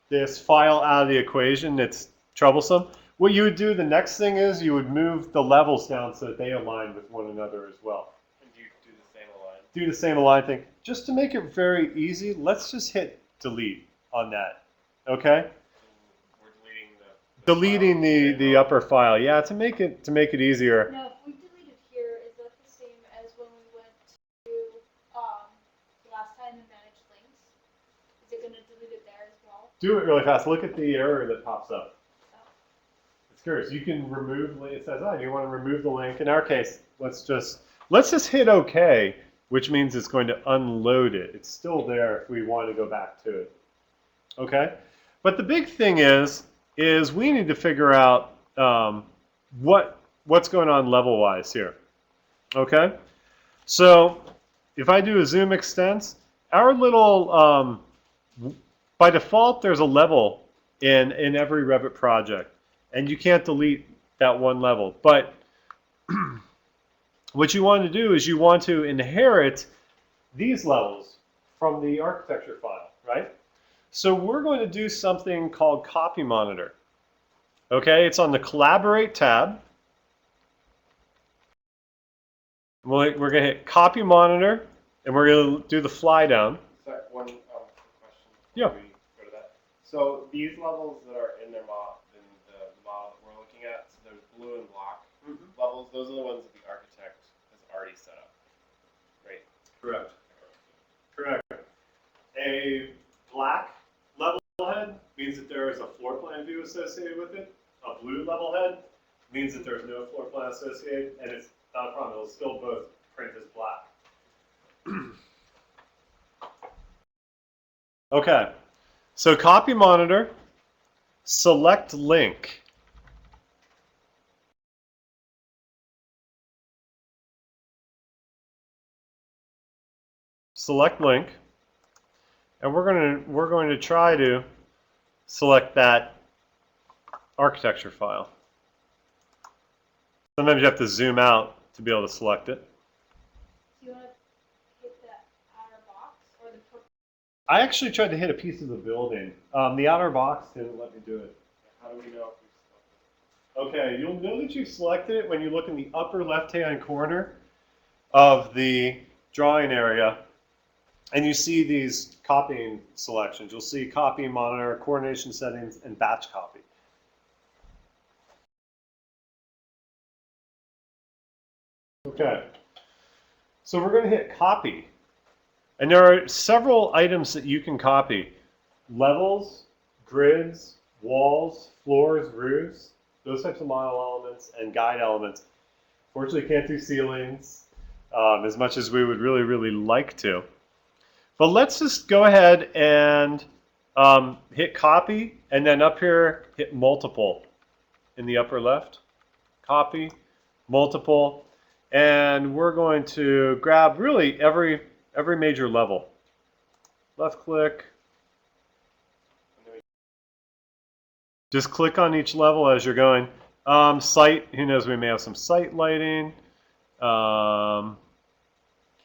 this file out of the equation, it's troublesome. What you would do, the next thing is you would move the levels down so that they align with one another as well.
And you do the same align.
Do the same align thing. Just to make it very easy, let's just hit delete on that. Okay?
And we're deleting
Deleting the upper file. Yeah, to make it easier.
Now, if we deleted here, is that the same as when we went to last time and managed links? Is it going to delete it there as well?
Do it really fast. Look at the error that pops up. It's curious. You can remove. It says, "Oh, you want to remove the link." In our case, let's just hit OK, which means it's going to unload it. It's still there if we want to go back to it. Okay, but the big thing is we need to figure out what's going on level-wise here. Okay, so if I do a zoom extents, our little by default there's a level in every Revit project, and you can't delete that one level. But what you want to do is you want to inherit these levels from the architecture file, right? So we're going to do something called Copy Monitor. Okay, it's on the Collaborate tab. We're going to hit Copy Monitor, and we're going to do the fly down.
Sorry, one quick question
Yeah.
before we go to that. So these levels that are in the model that we're looking at, so there's blue and black levels, those are the ones that the architect has already set up, right?
Correct. Correct. A black level head means that there is a floor plan view associated with it. A blue level head means that there's no floor plan associated, and it's not a problem. It'll still both print as black. Okay, so Copy Monitor, select link. Select link, and we're going to try to select that architecture file. Sometimes you have to zoom out to be able to select it.
Do you want to hit that outer box or the purple?
I actually tried to hit a piece of the building. The outer box didn't let me do it.
How do we know if we selected?
Okay, you'll know that you've selected it when you look in the upper left-hand corner of the drawing area, and you see these copying selections. You'll see Copy Monitor, Coordination Settings, and Batch Copy. Okay, so we're going to hit Copy. And there are several items that you can copy. Levels, grids, walls, floors, roofs, those types of model elements, and guide elements. Fortunately, can't do ceilings as much as we would really, really like to. But let's just go ahead and hit Copy, and then up here, hit Multiple in the upper left. Copy, Multiple, and we're going to grab really every major level. Left click. Just click on each level as you're going. Site, who knows, we may have some site lighting.
Can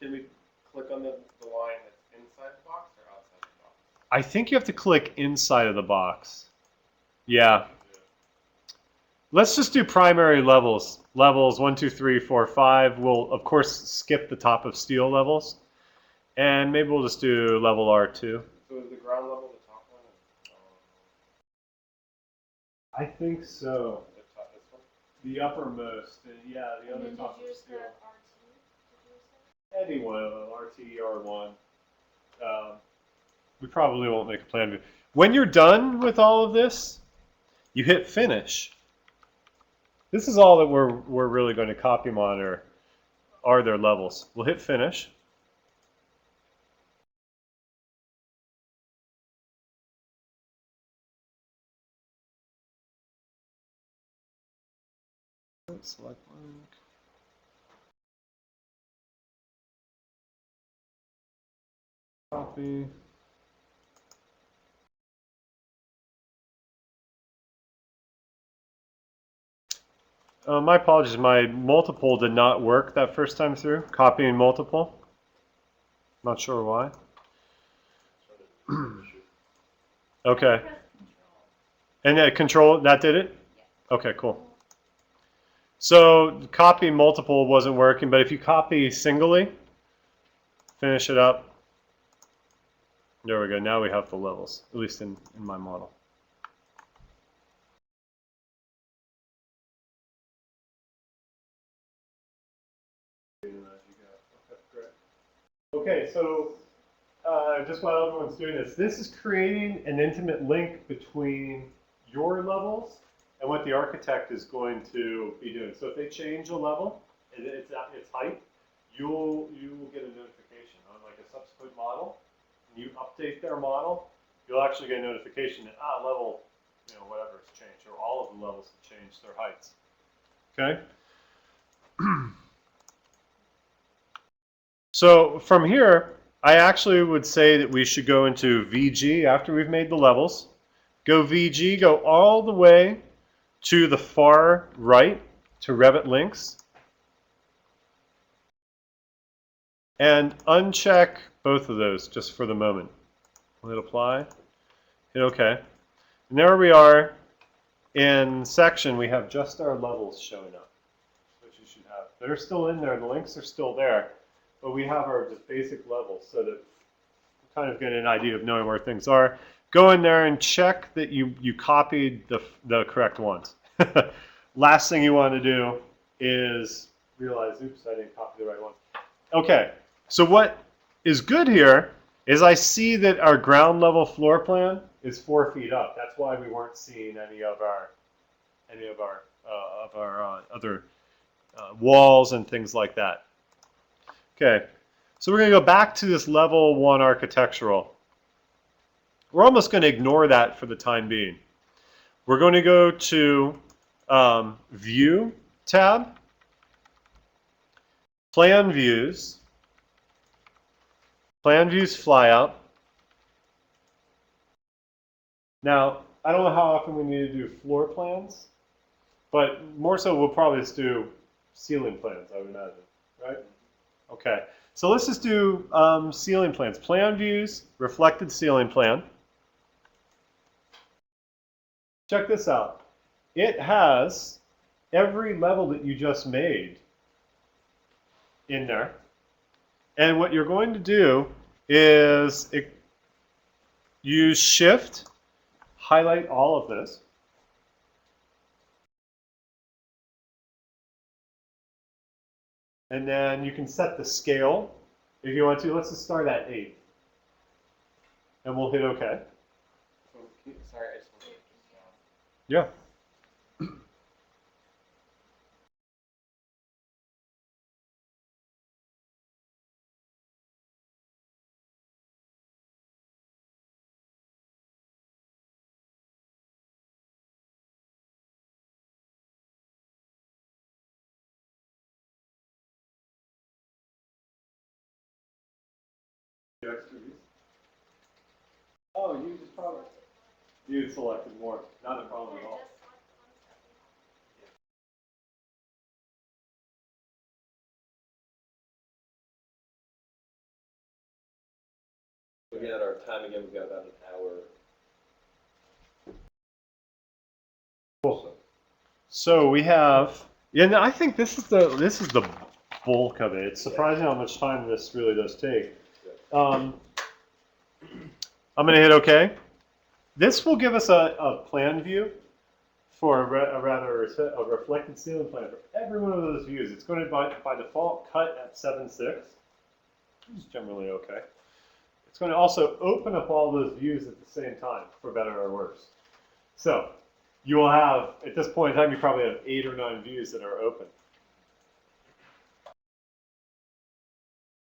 we click on the line that's inside the box or outside the box?
I think you have to click inside of the box. Yeah. Let's just do primary levels. Levels 1, 2, 3, 4, 5. We'll, of course, skip the top of steel levels. And maybe we'll just do level R2.
So is the ground level the top one?
I think so.
The top, this one?
The uppermost. Yeah, the
And
other
then
top
did you
of
use
steel.
the RT? Did you use
Any one of them, RT, R1. We probably won't make a plan view. When you're done with all of this, you hit Finish. This is all that we're really going to copy monitor are their levels. We'll hit Finish. Select link. Copy. My apologies, my multiple did not work that first time through. Copying multiple. Not sure why. Okay. And that control, that did it?
Yes.
Okay, cool. So copy multiple wasn't working, but if you copy singly, finish it up. There we go. Now we have the levels, at least in my model. Okay, so just while everyone's doing this is creating an intimate link between your levels and what the architect is going to be doing. So if they change a level, its height, you will get a notification on like a subsequent model. And you update their model, you'll actually get a notification that level, whatever has changed, or all of the levels have changed their heights. Okay. So from here, I actually would say that we should go into VG after we've made the levels. Go VG, go all the way to the far right to Revit links. And uncheck both of those just for the moment. Hit apply, hit OK. And there we are. In section, we have just our levels showing up, which you should have. They're still in there, the links are still there. But we have our just basic levels so that you kind of get an idea of knowing where things are. Go in there and check that you copied the correct ones. Last thing you want to do is realize, oops, I didn't copy the right one. Okay, so what is good here is I see that our ground level floor plan is 4 feet up. That's why we weren't seeing any of our other walls and things like that. Okay, so we're going to go back to this level 1 architectural. We're almost going to ignore that for the time being. We're going to go to View tab, Plan Views, Plan Views Flyout. Now, I don't know how often we need to do floor plans, but more so we'll probably just do ceiling plans, I would imagine, right? Okay, so let's just do ceiling plans. Plan views, reflected ceiling plan. Check this out. It has every level that you just made in there. And what you're going to do is use Shift, highlight all of this. And then you can set the scale if you want to. Let's just start at 8. And we'll hit OK.
Sorry, I just want to.
Yeah. Oh, you just probably you selected more. Not a problem at all.
Looking at our time again, we've got about an hour.
Cool. So we have, and I think this is the bulk of it. It's surprising how much time this really does take. I'm going to hit OK. This will give us a plan view for a reflected ceiling plan for every one of those views. It's going to by default cut at 7.6, which is generally okay. It's going to also open up all those views at the same time, for better or worse. So you will have, at this point in time, you probably have 8 or 9 views that are open.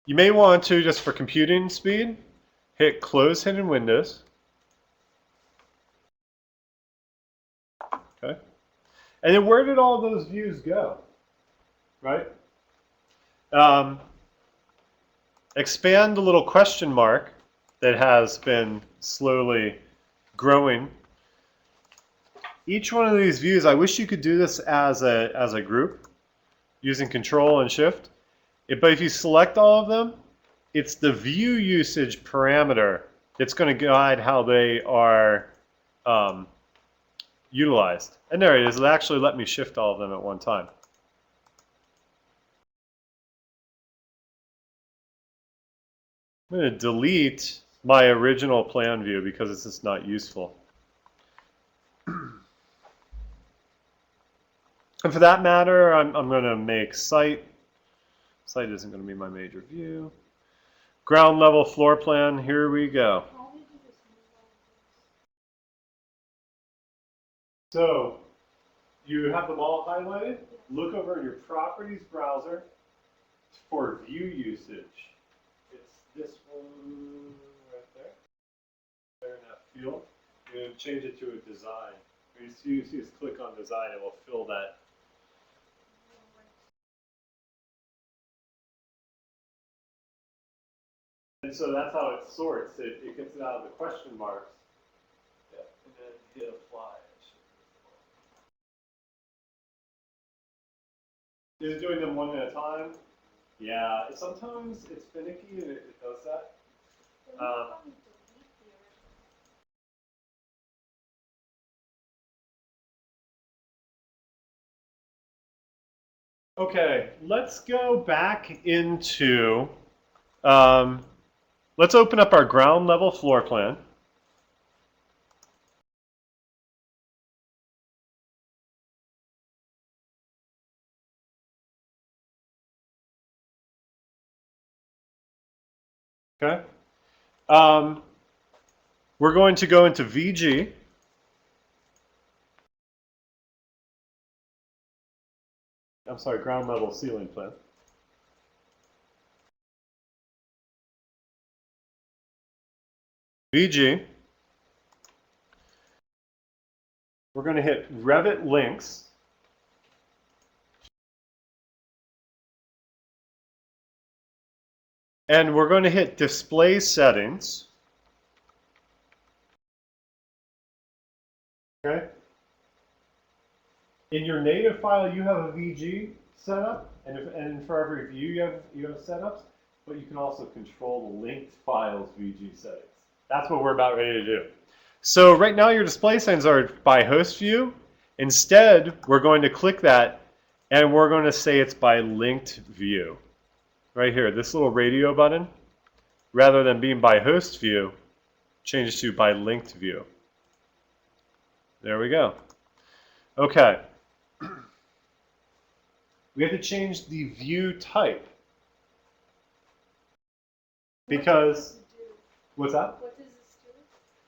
You may want to, just for computing speed, hit Close Hidden Windows. Okay. And then where did all those views go? Right? Expand the little question mark that has been slowly growing. Each one of these views, I wish you could do this as a group using Control and Shift. But if you select all of them, it's the view usage parameter that's going to guide how they are utilized. And there it is. It actually let me shift all of them at one time. I'm going to delete my original plan view because it's just not useful. And for that matter, I'm going to make site. Site isn't going to be my major view. Ground level floor plan, here we go.
How did you just move all of
So you have them all highlighted. Look over in your properties browser for view usage. It's this one right there. There in that field. You're going to change it to a design. You see us click on design, it will fill that. And so that's how it sorts. It gets it out of the question marks. Yeah. And then hit apply. Is it doing them one at a time? Yeah. Sometimes it's finicky and it does that.
those? Then you probably delete the original.
Okay, let's go back into, let's open up our ground level floor plan. Okay. We're going to go into VG. I'm sorry, ground level ceiling plan. VG. We're going to hit Revit links. And we're going to hit display settings. Okay. In your native file, you have a VG setup, and for every view you have setups, but you can also control the linked files VG settings. That's what we're about ready to do. So right now your display settings are by host view. Instead, we're going to click that, and we're going to say it's by linked view. Right here, this little radio button, rather than being by host view, change to by linked view. There we go. Okay. We have to change the view type. Because, what's that?
What does this do?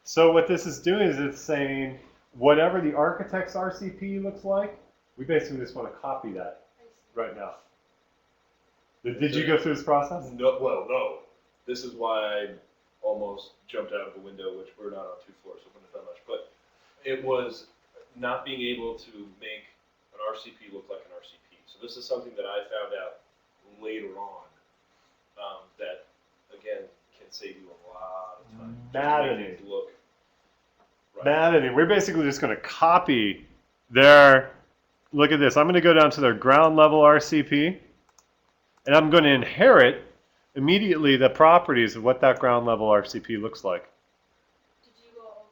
So what this is doing is it's saying whatever the architect's RCP looks like, we basically just want to copy that
I see.
right now. Did you go through this process?
No, well, no. This is why I almost jumped out of the window, which we're not on 2 floors, so it wouldn't have done much. But it was not being able to make an RCP look like an RCP. So this is something that I found out later on that, again, can save you a lot of time. Just to
Maddening.
make things look right.
Maddening. We're basically just going to copy their, look at this. I'm going to go down to their ground level RCP, and I'm going to inherit immediately the properties of what that ground level RCP looks like.
Did you go over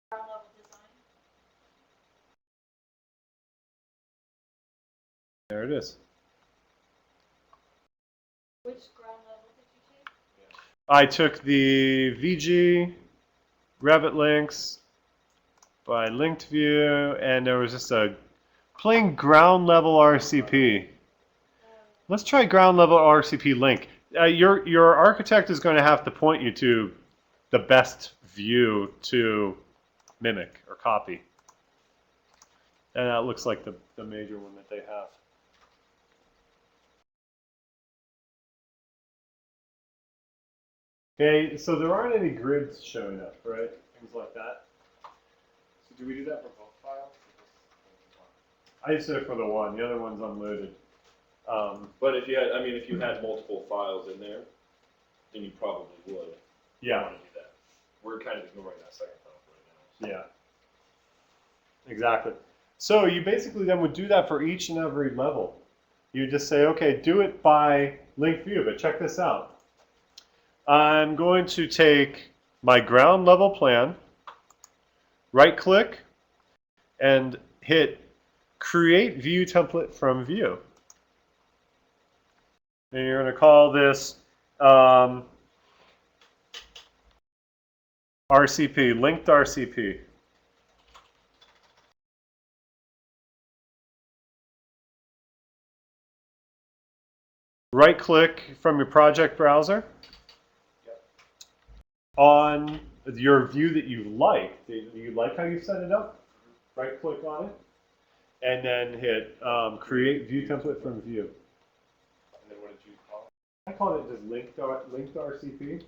ground level design?
There it is.
Which ground level did you take?
I took the VG, Revit links, by linked view, and there was just a plain ground level RCP. Let's try ground level RCP link. Your architect is going to have to point you to the best view to mimic or copy. And that looks like the major one that they have. Okay, so there aren't any grids showing up, right? Things like that.
So do we do that for both files?
I just did it for the one. The other one's unloaded.
But if you had, I mean, if you had multiple files in there, then you probably would
Yeah,
want to do that. We're kind of ignoring that second file right now.
yeah. Exactly. So you basically then would do that for each and every level. You just say, okay, do it by linked view, but check this out. I'm going to take my ground level plan, right click, and hit Create View Template from View. And you're going to call this RCP, linked RCP. Right click from your project browser on your view that you like. Do you like how you set it up? Right click on it, and then hit Create View Template from View.
And then what did you call
I call it just linked RCP.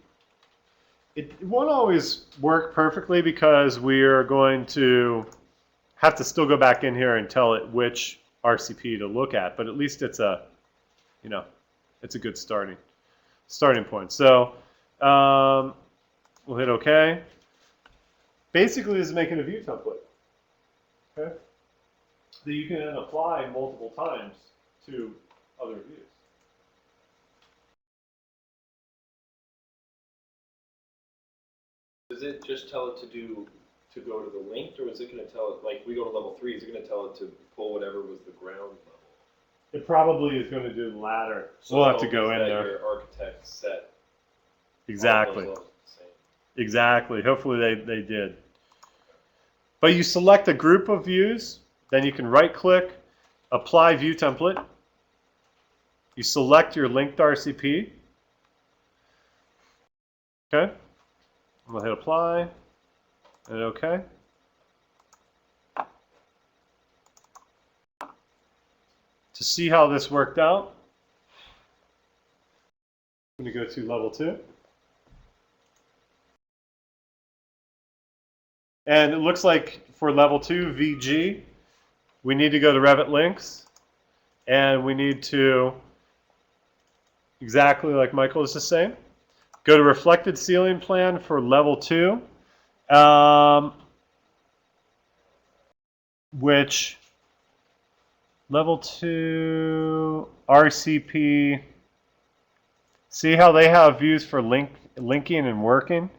It won't always work perfectly because we are going to have to still go back in here and tell it which RCP to look at, but at least it's a, you know, it's a good starting point. So we'll hit OK. Basically, this is making a view template, okay, that you can then apply multiple times to other views.
Does it just tell it to go to the linked, or is it going to tell it, like we go to level 3, is it going to tell it to pull whatever was the ground level?
It probably is going to do the latter.
So
We'll
it
have to go
opens
in
that
there.
Your architect set
Exactly.
all of those levels the same.
Exactly. Hopefully they did. But you select a group of views, then you can right click, apply view template. You select your linked RCP. Okay. We'll hit apply and OK. To see how this worked out, I'm going to go to level 2. And it looks like for level 2 VG, we need to go to Revit links, and we need to, exactly like Michael was just saying, go to reflected ceiling plan for level 2, which level 2 RCP, see how they have views for linking and working?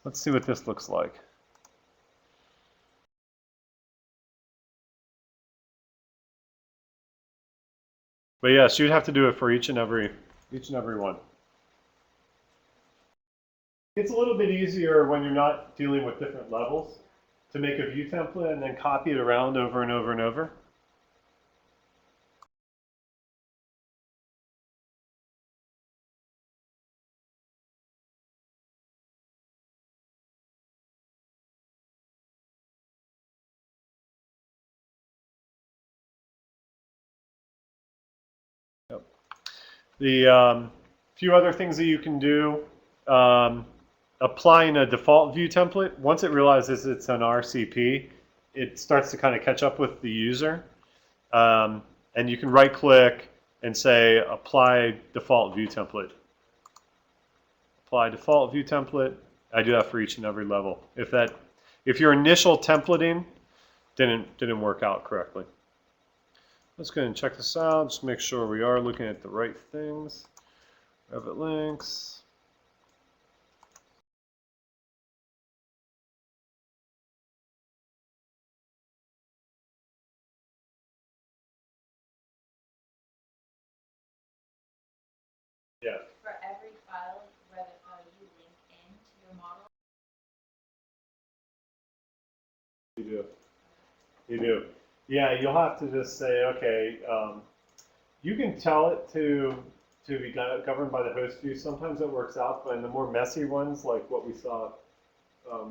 Let's see what this looks like. But yes, you'd have to do it for each and every one. It's a little bit easier when you're not dealing with different levels to make a view template and then copy it around over and over and over. Yep. The few other things that you can do, applying a default view template. Once it realizes it's an RCP, it starts to kind of catch up with the user. And you can right click and say apply default view template. Apply default view template. I do that for each and every level. If your initial templating didn't work out correctly. Let's go ahead and check this out. Just make sure we are looking at the right things. Revit links. Yeah.
For every file, Revit file you link into your model.
You do. You do. Yeah, you'll have to just say, okay, you can tell it to be governed by the host view. Sometimes it works out, but in the more messy ones, like what we saw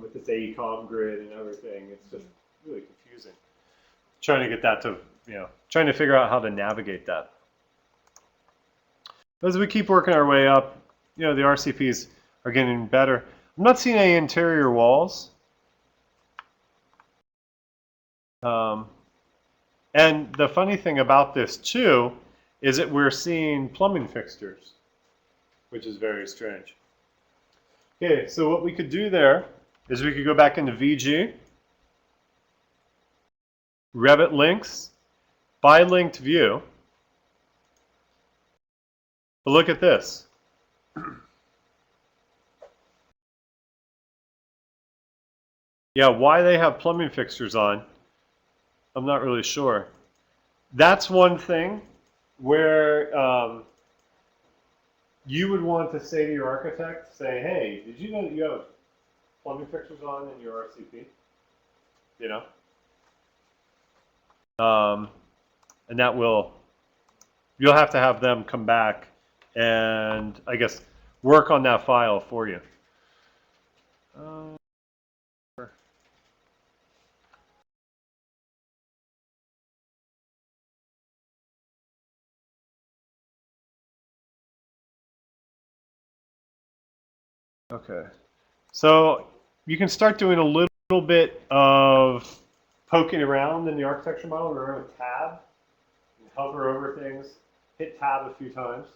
with this AECOM grid and everything, it's just really confusing. Trying to get that to, trying to figure out how to navigate that. As we keep working our way up, the RCPs are getting better. I'm not seeing any interior walls. And the funny thing about this too is that we're seeing plumbing fixtures, which is very strange. Okay, so what we could do there is we could go back into VG, Revit links, by linked view. But look at this. Yeah, why they have plumbing fixtures on, I'm not really sure. That's one thing where you would want to say to your architect, say, hey, did you know that you have plumbing fixtures on in your RCP? You know? And that will, you'll have to have them come back and, I guess, work on that file for you. Okay, so you can start doing a little bit of poking around in the architecture model. Remember tab, you hover over things, hit tab a few times.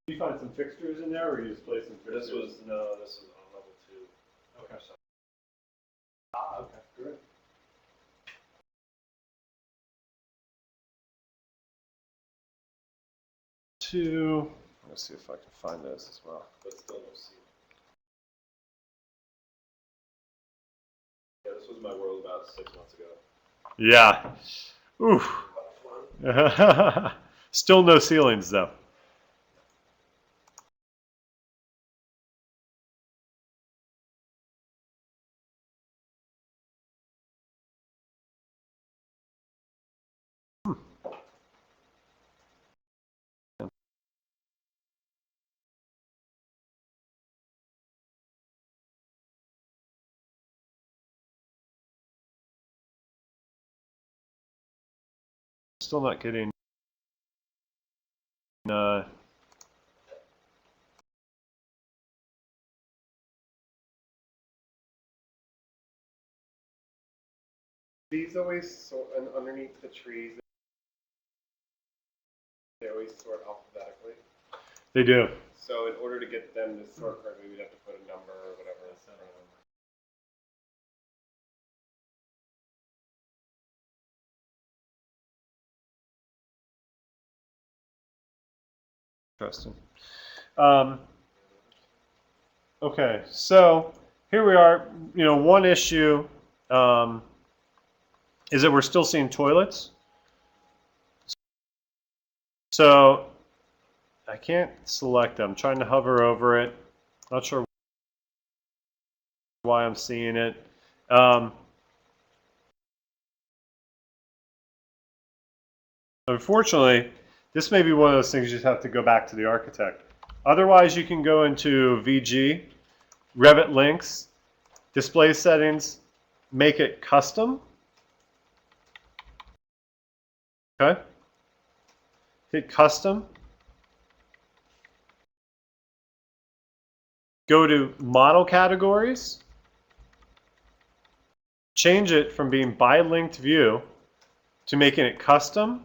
Did you find some fixtures in there, or you just place some fixtures?
This was on level 2.
Okay. Ah, okay, good. Two. Let's see if I can find those as well.
But still no ceiling. Yeah, this was my world about 6 months ago.
Yeah. Oof. Still no ceilings though. Still not getting.
These always sort and underneath the trees. They always sort alphabetically.
They do.
So in order to get them to sort correctly, we'd have to put a number or whatever.
Interesting. Okay, so here we are. You know, one issue is that we're still seeing toilets. So I can't select them. I'm trying to hover over it. Not sure why I'm seeing it. Unfortunately, this may be one of those things you just have to go back to the architect. Otherwise, you can go into VG, Revit links, display settings, make it custom. Okay. Hit custom. Go to model categories. Change it from being by linked view to making it custom.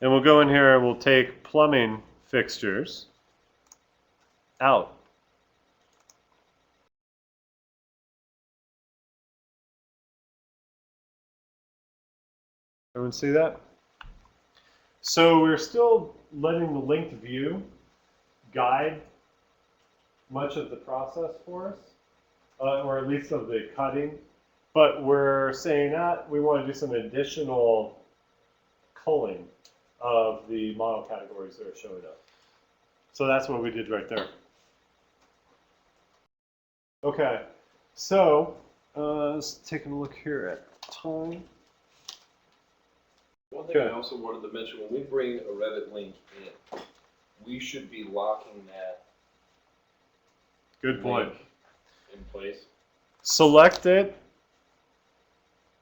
And we'll go in here and we'll take plumbing fixtures out. Everyone see that? So we're still letting the linked view guide much of the process for us, or at least of the cutting. But we're saying that we want to do some additional culling of the model categories that are showing up. So that's what we did right there. Okay, so let's take a look here at time.
One thing I also wanted to mention, when we bring a Revit link in, we should be locking that
Good point.
link in place.
Select it,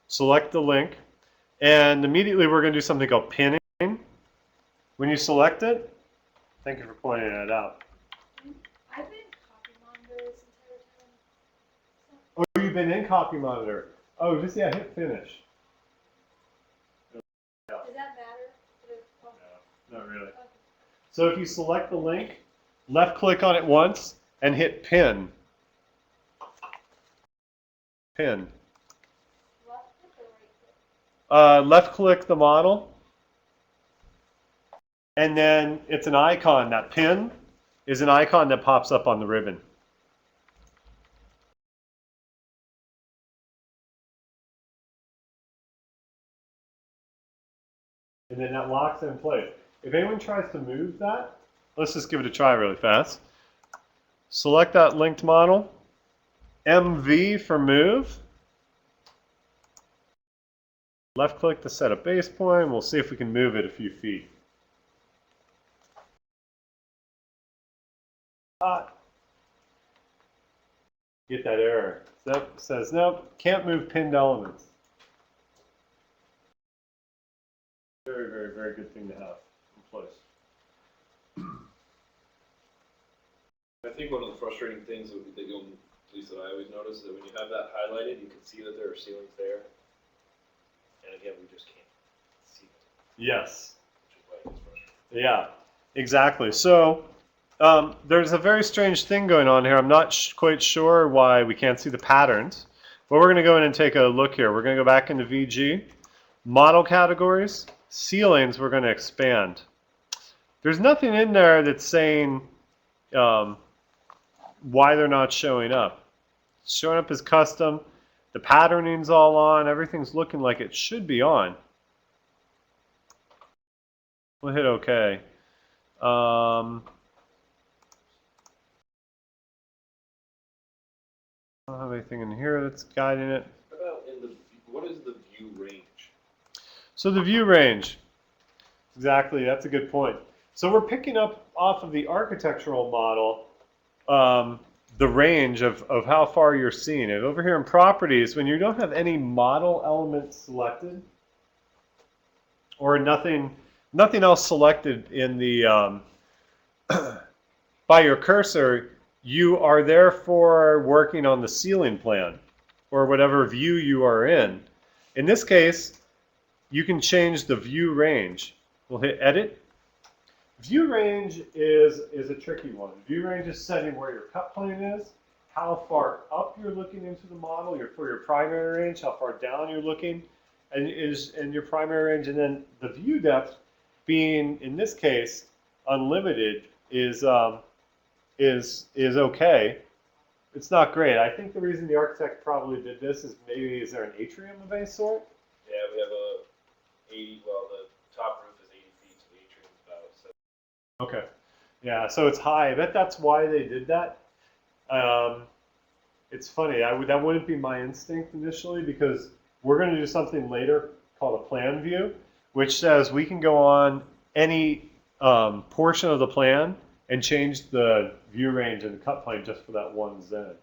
select the link, and immediately we're going to do something called pinning. When you select it, thank you for pointing that out.
I've been copy monitor this entire time.
Oh, you've been in Copy Monitor. Oh, just yeah, hit finish.
Does that matter?
No, not really.
Okay.
So if you select the link, left click on it once and hit pin. Pin.
Left click or right click?
Left click the model, and then it's an icon. That pin is an icon that pops up on the ribbon. And then that locks it in place. If anyone tries to move that, let's just give it a try really fast. Select that linked model, MV for move. Left click to set a base point. We'll see if we can move it a few feet. Get that error. Nope, says nope, can't move pinned elements. Very, very, very good thing to have in place.
I think one of the frustrating things that you'll, at least that I always notice, is that when you have that highlighted, you can see that there are ceilings there. And again, we just can't see them,
Yes.
which is why it gets frustrating.
Yeah, exactly. So there's a very strange thing going on here. I'm not quite sure why we can't see the patterns. But we're going to go in and take a look here. We're going to go back into VG. Model categories. Ceilings we're going to expand. There's nothing in there that's saying why they're not showing up. It's showing up as custom. The patterning's all on. Everything's looking like it should be on. We'll hit OK. I don't have anything in here that's guiding it.
How about what is the view range?
So the view range, exactly, that's a good point. So we're picking up off of the architectural model the range of how far you're seeing it. Over here in properties, when you don't have any model elements selected, or nothing else selected in the by your cursor, you are therefore working on the ceiling plan or whatever view you are in. In this case, you can change the view range. We'll hit edit. View range is a tricky one. View range is setting where your cut plane is, how far up you're looking into the model for your primary range, how far down you're looking and your primary range, and then the view depth being, in this case, unlimited is okay. It's not great. I think the reason the architect probably did this is maybe is there an atrium of any sort?
Yeah, we have a 80, well, the top roof is 80 feet, so the atrium is about 7.
Okay. Yeah, so it's high. I bet that's why they did that. It's funny. That wouldn't be my instinct initially because we're going to do something later called a plan view, which says we can go on any portion of the plan and change the view range and the cut plane just for that one zone.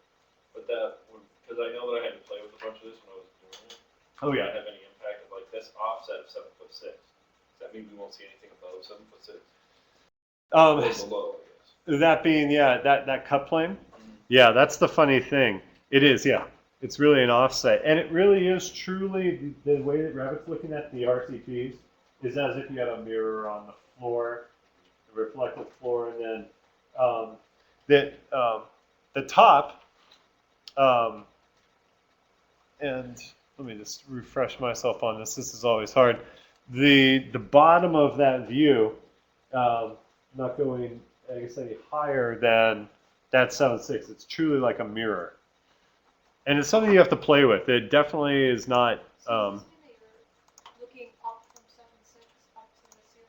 But that, because I know that I had to play with a bunch of this when I was doing it.
Oh
Does
yeah.
that have any impact of like this offset of 7'6"? Does that mean we won't see anything above 7'6"? Or below, I guess.
That being, yeah, that cut plane. Yeah, that's the funny thing. It is, yeah. It's really an offset. And it really is truly, the way that Revit's looking at the RCPs is as if you had a mirror on the floor, a reflective floor, and then the top, and let me just refresh myself on this. This is always hard. The bottom of that view, not going, I guess, any higher than that 7.6. It's truly like a mirror. And it's something you have to play with. It definitely is not.
So you're looking up from 7.6 up to the ceiling.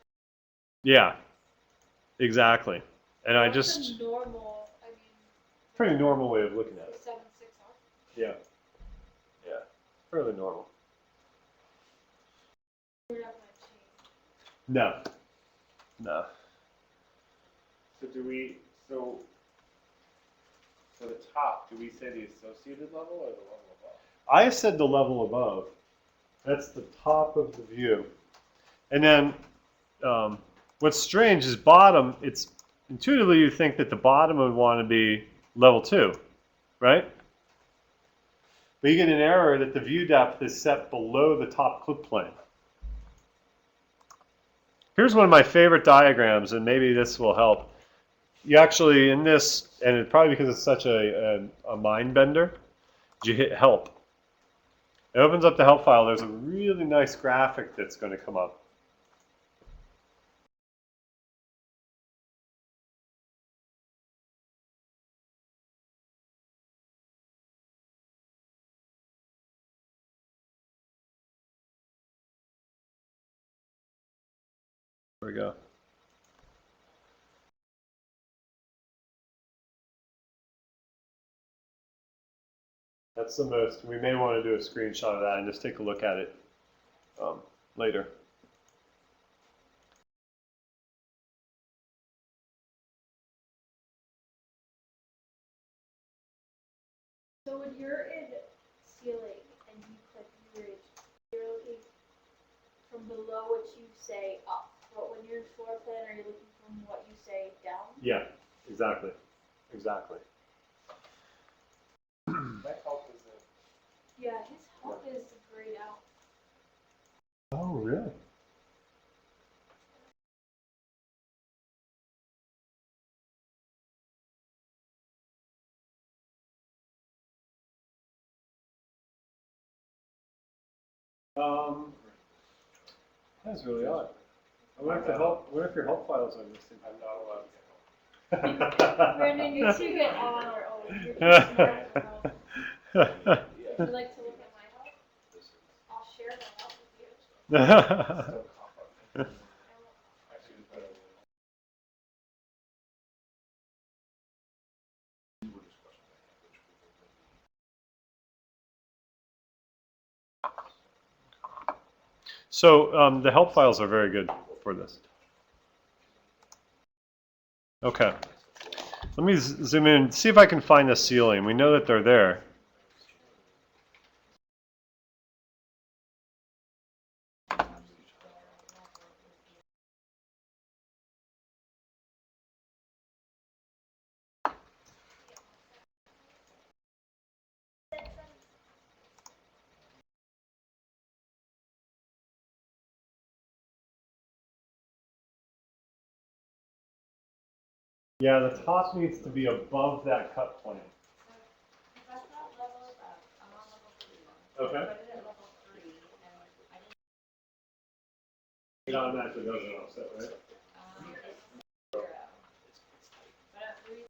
Yeah, exactly. And I
What's
just
a normal, I mean,
pretty normal way of looking at
the
it.
7.6 up?
Yeah, yeah, fairly normal.
You're not gonna change.
No, no.
So so for the top, do we say the associated level or the level above?
I said the level above. That's the top of the view. And then what's strange is bottom. It's intuitively you think that the bottom would want to be level 2, right? But you get an error that the view depth is set below the top clip plane. Here's one of my favorite diagrams, and maybe this will help. You actually, in this, and it's probably because it's such a mind bender, you hit help. It opens up the help file. There's a really nice graphic that's going to come up. There we go. That's the most, we may want to do a screenshot of that and just take a look at it later.
So when you're in ceiling and you click viewage, you're looking from below what you say up. But when you're in floor plan, are you looking from what you say down?
Yeah, exactly. Exactly.
That help is it.
Yeah, his help is grayed out.
Oh, really? That's really odd. I wonder if your help files are missing.
I'm not allowed to get help.
Brandon, you two get on our own. You're too smart for help. Would you like to look at my help? I'll share my help with you.
Still cough up. Actually, it's better than
So the help files are very good for this. Okay. Let me zoom in, see if I can find the ceiling. We know that they're there. Yeah, the top needs to be above that cut plane.
That's not level up, I'm on level 3.
Okay.
I did it at level 3, and I didn't,
It automatically does it offset, right?
it's 0. But at 3,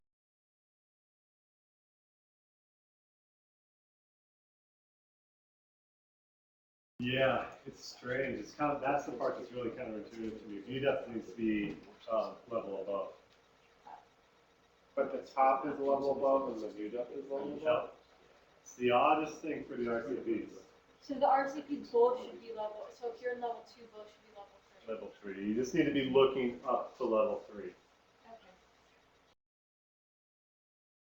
Yeah, it's strange. It's kind of, that's the part that's really counterintuitive to me. View depth needs to be level above.
But the top is a level above and the view depth is a level above?
Yep. It's the oddest thing for the RCPs.
So the RCP both should be level. So if you're in level 2, both should be level 3.
Level 3. You just need to be looking up to level 3.
okay.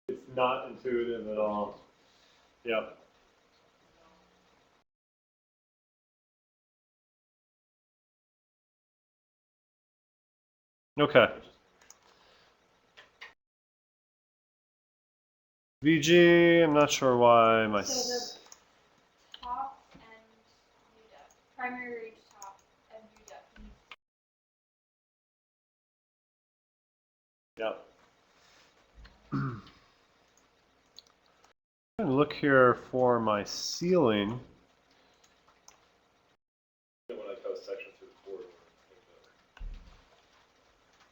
It's not intuitive at all. Yep. Okay. VG, I'm not sure why my.
So the top and view depth, primary reach top and view depth.
Yep. I'm going to look here for my ceiling.
When I post section through the corridor,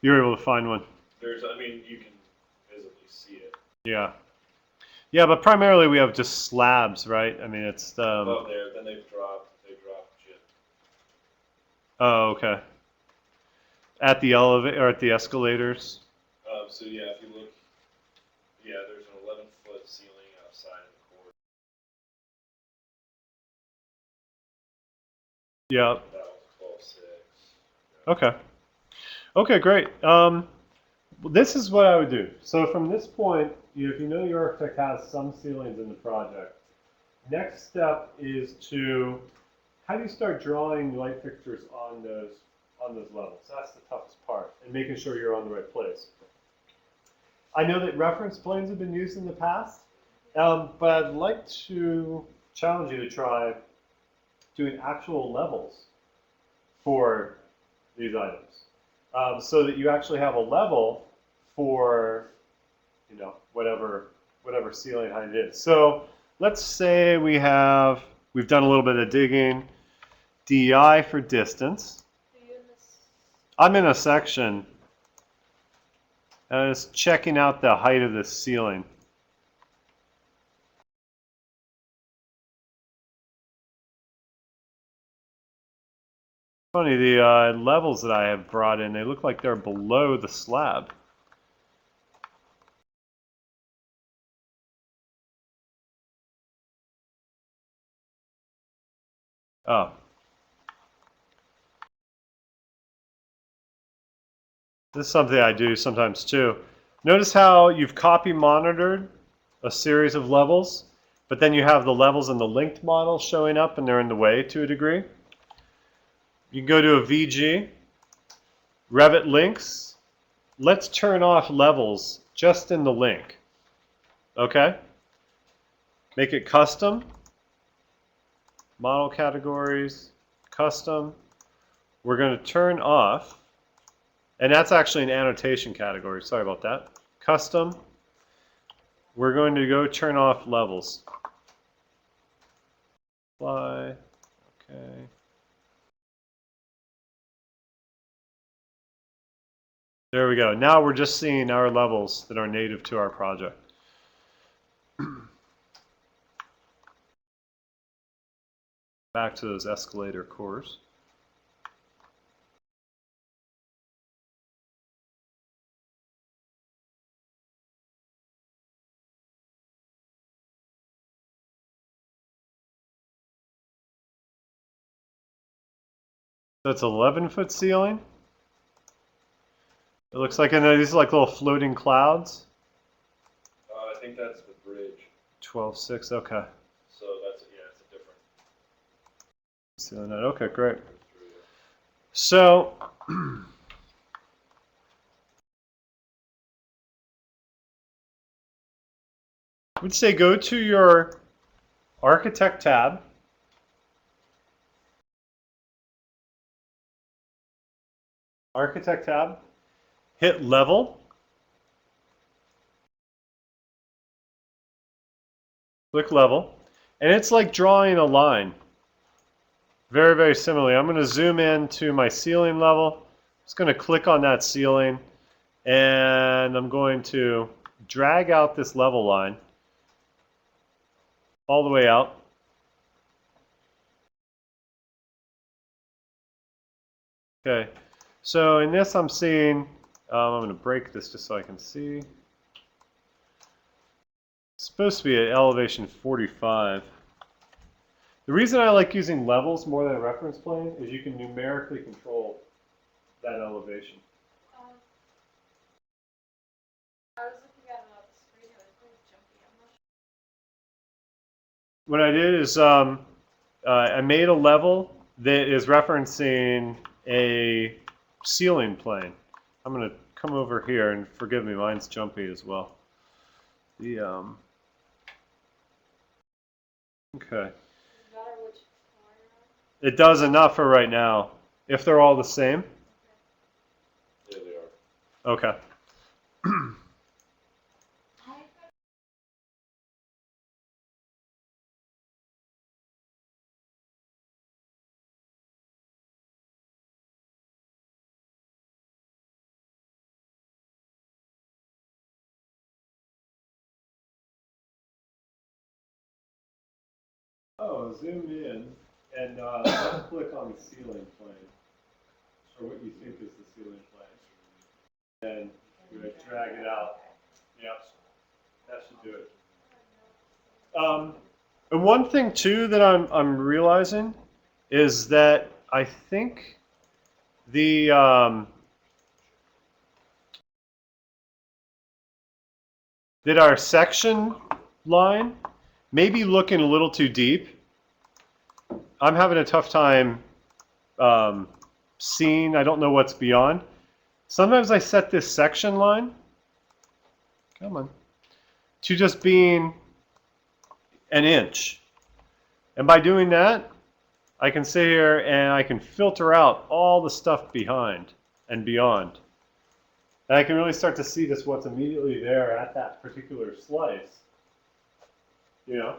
You're able to find one.
there's, I mean, you can visibly see it.
Yeah. Yeah, but primarily we have just slabs, right? I mean, it's
Above there, then they've dropped jib.
Oh, okay. At the elevator or at the escalators.
So yeah, if you look, yeah, there's an 11-foot ceiling outside of the corridor.
Yeah.
That was 12.6.
Okay. Okay, great. This is what I would do. So from this point, if you know your architect has some ceilings in the project, next step is to, how do you start drawing light fixtures on those levels? That's the toughest part, and making sure you're on the right place. I know that reference planes have been used in the past, but I'd like to challenge you to try doing actual levels for these items, so that you actually have a level for, you know, whatever ceiling height it is. So let's say we've done a little bit of digging, DI for distance.
Are you in this?
I'm in a section and it's checking out the height of the ceiling. Funny, the levels that I have brought in, they look like they're below the slab. Oh. This is something I do sometimes too. Notice how you've copy monitored a series of levels, but then you have the levels in the linked model showing up and they're in the way to a degree. You can go to a VG, Revit links. Let's turn off levels just in the link. Okay? Make it custom. Model categories, custom. We're going to turn off, and that's actually an annotation category. Sorry about that. Custom. We're going to go turn off levels. Apply. Okay. There we go. Now we're just seeing our levels that are native to our project. Back to those escalator cores. That's 11-foot ceiling. It looks like, these are like little floating clouds.
I think that's the bridge.
12.6, okay.
So that's, yeah, it's a different.
Ceiling height, okay, great. So, I would say go to your Architect tab. Architect tab. Hit Level. Click Level. And it's like drawing a line. Very, very similarly. I'm going to zoom in to my ceiling level. I'm just going to click on that ceiling. And I'm going to drag out this level line all the way out. Okay, so in this I'm seeing, I'm going to break this just so I can see. It's supposed to be at elevation 45. The reason I like using levels more than a reference plane is you can numerically control that elevation.
I was looking at it on the screen, it was really jumpy. I'm not sure.
What I did is I made a level that is referencing a ceiling plane. I'm going to come over here, and forgive me, mine's jumpy as well. The okay. It does enough for right now. If they're all the same.
Yeah, they are.
Okay. Oh, zoom in and click on the ceiling plane, or what you think is the ceiling plane, and you're going to drag it out. Yep, that should do it. And one thing too that I'm realizing is that I think the that our section line may be looking a little too deep. I'm having a tough time seeing. I don't know what's beyond. Sometimes I set this section line, come on, to just being an inch. And by doing that, I can sit here and I can filter out all the stuff behind and beyond. And I can really start to see just what's immediately there at that particular slice. You know?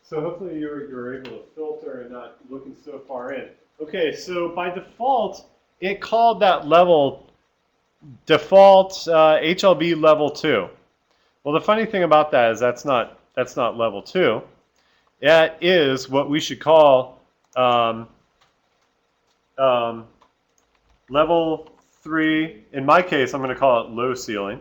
So hopefully you're able to filter and not looking so far in. Okay, so by default, it called that level default HLB level 2. Well, the funny thing about that is that's not level 2. That is what we should call level 3, in my case, I'm going to call it low ceiling.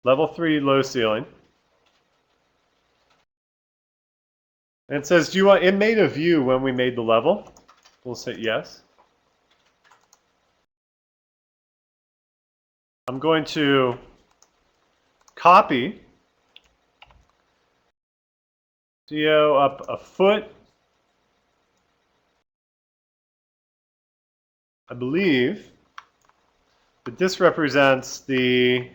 Level 3 low ceiling. And it says, do you want, it made a view when we made the level. We'll say yes. I'm going to copy CO up a foot. I believe that this represents the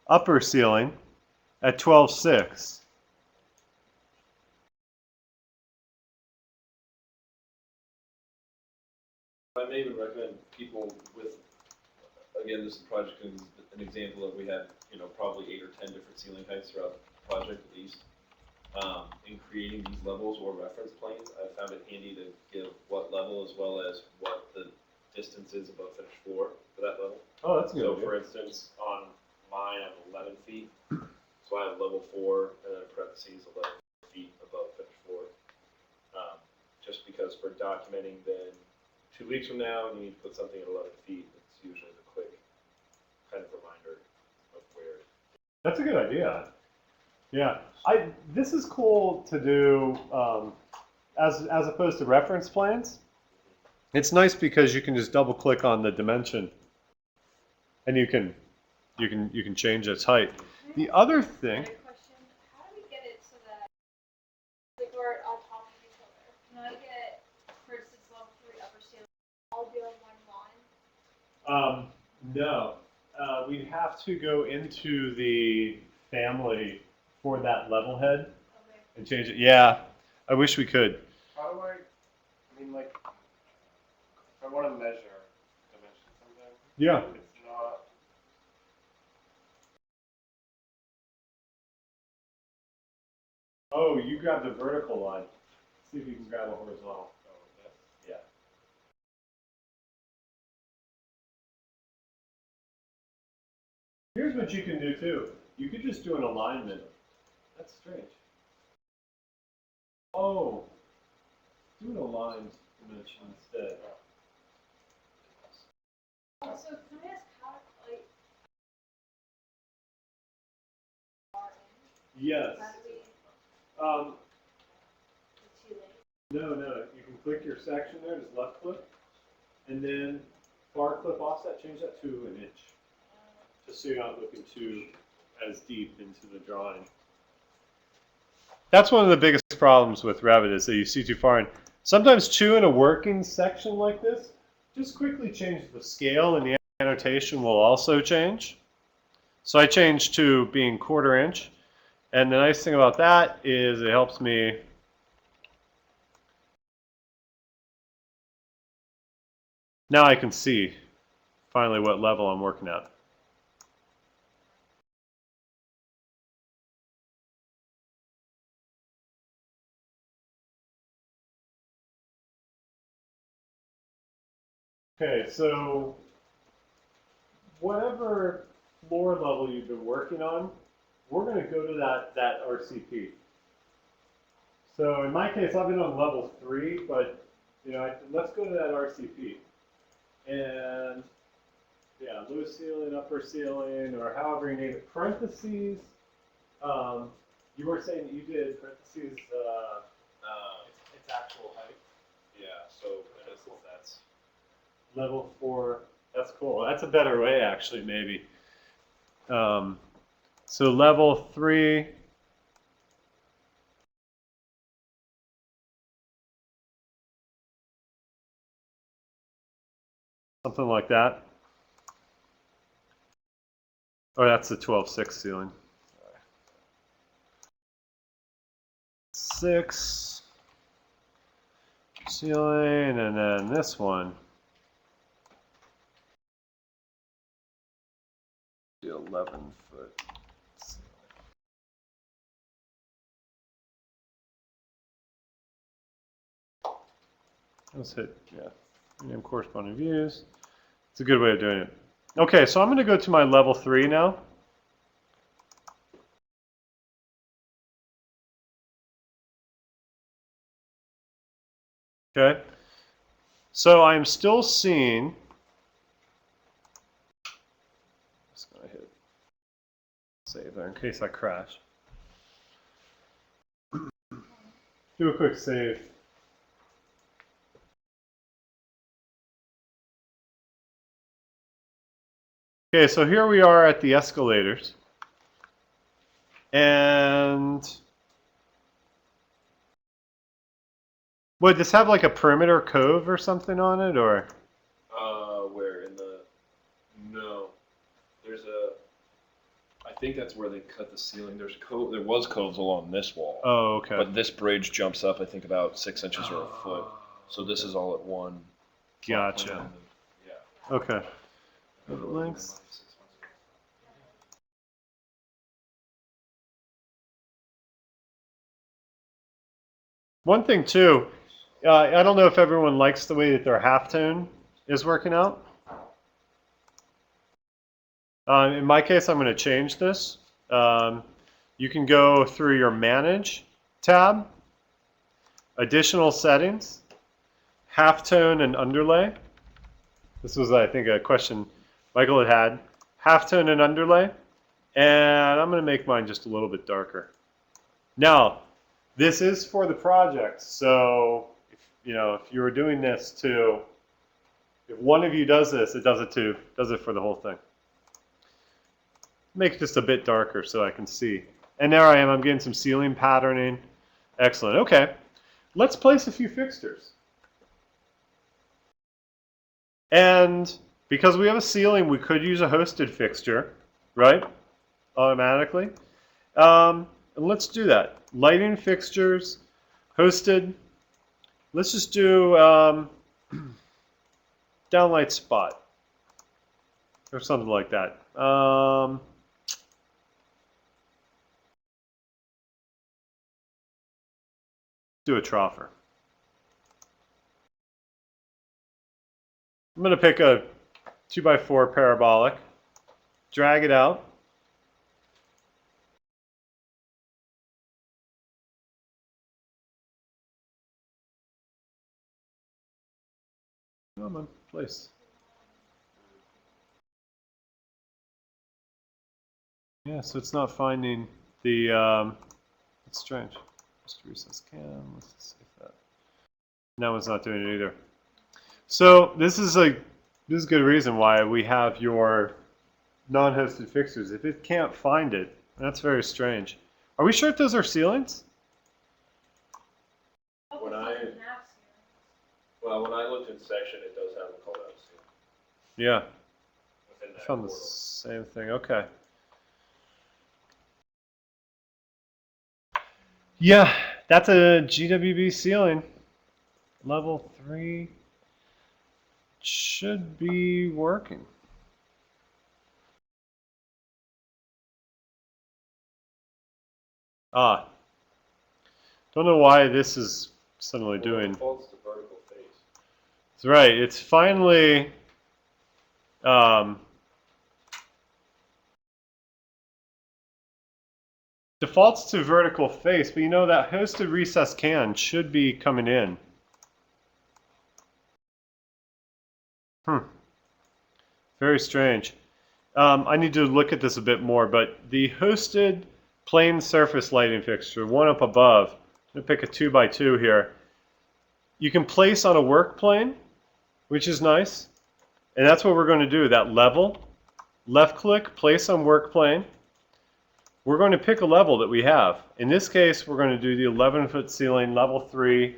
upper ceiling at 12.6.
I may even recommend people with, again, this project is an example of we have, you know, probably 8 or 10 different ceiling heights throughout the project at least. In creating these levels or reference planes, I found it handy to give what level as well as what the distance is above finished floor for that level.
Oh, that's a good
So
idea.
for instance, on mine, I'm 11 feet, so I have level 4 and then in parentheses 11 feet above finished floor. Just because for documenting then 2 weeks from now, and you need to put something at 11 feet, it's usually the quick kind of reminder of where.
That's a good idea. Yeah, this is cool to do as opposed to reference plans. It's nice because you can just double click on the dimension, and you can change its height. The other thing.
Another question: how do we get it so that like we're on top of each other? Can I get, for instance, level 3 upper ceiling all be on one line?
No, we'd have to go into the family for that level head
Okay.
and change it. Yeah, I wish we could.
How do I mean, like, if I want to measure dimension something,
Yeah.
it's not.
Oh, you grab the vertical line. See if you can grab a horizontal.
Oh, this.
Yeah. Here's what you can do too. You could just do an alignment. That's strange. Oh, do an aligned dimension instead.
Also, can I ask how like far in?
Yes.
How do we
Um,
the 2 lanes?
no. You can click your section there, just left click, and then far clip offset, change that to an inch. Just so you're not looking too as deep into the drawing. That's one of the biggest problems with Revit is that you see too far in. Sometimes too in a working section like this, just quickly change the scale and the annotation will also change. So I changed to being 1/4 inch. And the nice thing about that is it helps me now I can see finally what level I'm working at. Okay, so whatever floor level you've been working on, we're going to go to that RCP. So in my case, I've been on level 3, but you know, let's go to that RCP. And yeah, low ceiling, upper ceiling, or however you name it. Parentheses. You were saying that you did parentheses.
It's actual height.
Yeah, so in essence, that's
Level 4. That's cool. That's a better way, actually, maybe. So level 3. Something like that. Oh, that's the 12.6 ceiling. 6 ceiling, and then this one. The 11-foot. Let's hit, yeah, name corresponding views. It's a good way of doing it. Okay, so I'm going to go to my level 3 now. Okay. So I'm still seeing. Just gonna hit save there in case I crash. Do a quick save. Okay, so here we are at the escalators. And would this have like a perimeter cove or something on it, or?
Where in the? No, there's a. I think that's where they cut the ceiling. There's cove. There was coves along this wall.
Oh, okay.
But this bridge jumps up, I think, about 6 inches or a foot. So this is all at one. plot
Gotcha.
plan. Yeah.
Okay. Links. One thing too, I don't know if everyone likes the way that their halftone is working out. In my case, I'm going to change this. You can go through your Manage tab, Additional Settings, Halftone and Underlay. This was, I think, a question Michael had. Halftone and Underlay. And I'm going to make mine just a little bit darker. Now, this is for the project, so if you were doing this to, if one of you does this, it does it for the whole thing. Make it just a bit darker so I can see. And there I am, I'm getting some ceiling patterning. Excellent, okay. Let's place a few fixtures. And because we have a ceiling, we could use a hosted fixture, right? Automatically. And let's do that. Lighting fixtures, hosted. Let's just do downlight spot or something like that. Do a troffer. I'm going to pick a 2x4 parabolic, drag it out. Come on, place. Yeah, so it's not finding the, it's strange. Just recess cam, let's see if that. That one's not doing it either. So this is good reason why we have your non-hosted fixtures. If it can't find it, that's very strange. Are we sure if those are ceilings?
When I looked in section, it does have a call out ceiling.
Yeah,
Within
I
that
found the
corridor.
same thing. Okay. Yeah, that's a GWB ceiling. Level 3 should be working. Ah, don't know why this is suddenly doing.
Defaults to vertical face.
That's right. It's finally defaults to vertical face, but that hosted recess can should be coming in. Very strange. I need to look at this a bit more, but the hosted plane surface lighting fixture, one up above, I'm going to pick a 2x2 here. You can place on a work plane, which is nice. And that's what we're going to do, that level. Left click, place on work plane. We're going to pick a level that we have. In this case, we're going to do the 11-foot ceiling, level 3,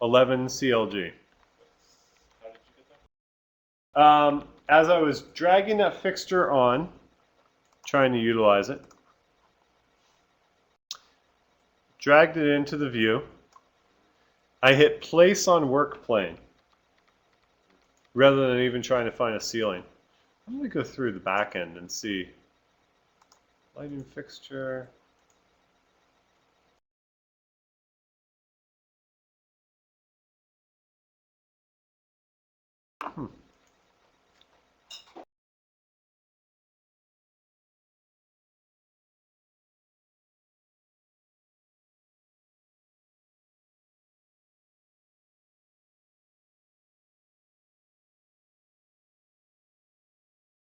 11 CLG.
How did you get that?
As I was dragging that fixture on, trying to utilize it, dragged it into the view. I hit place on work plane rather than even trying to find a ceiling. I'm going to go through the back end and see. Lighting fixture.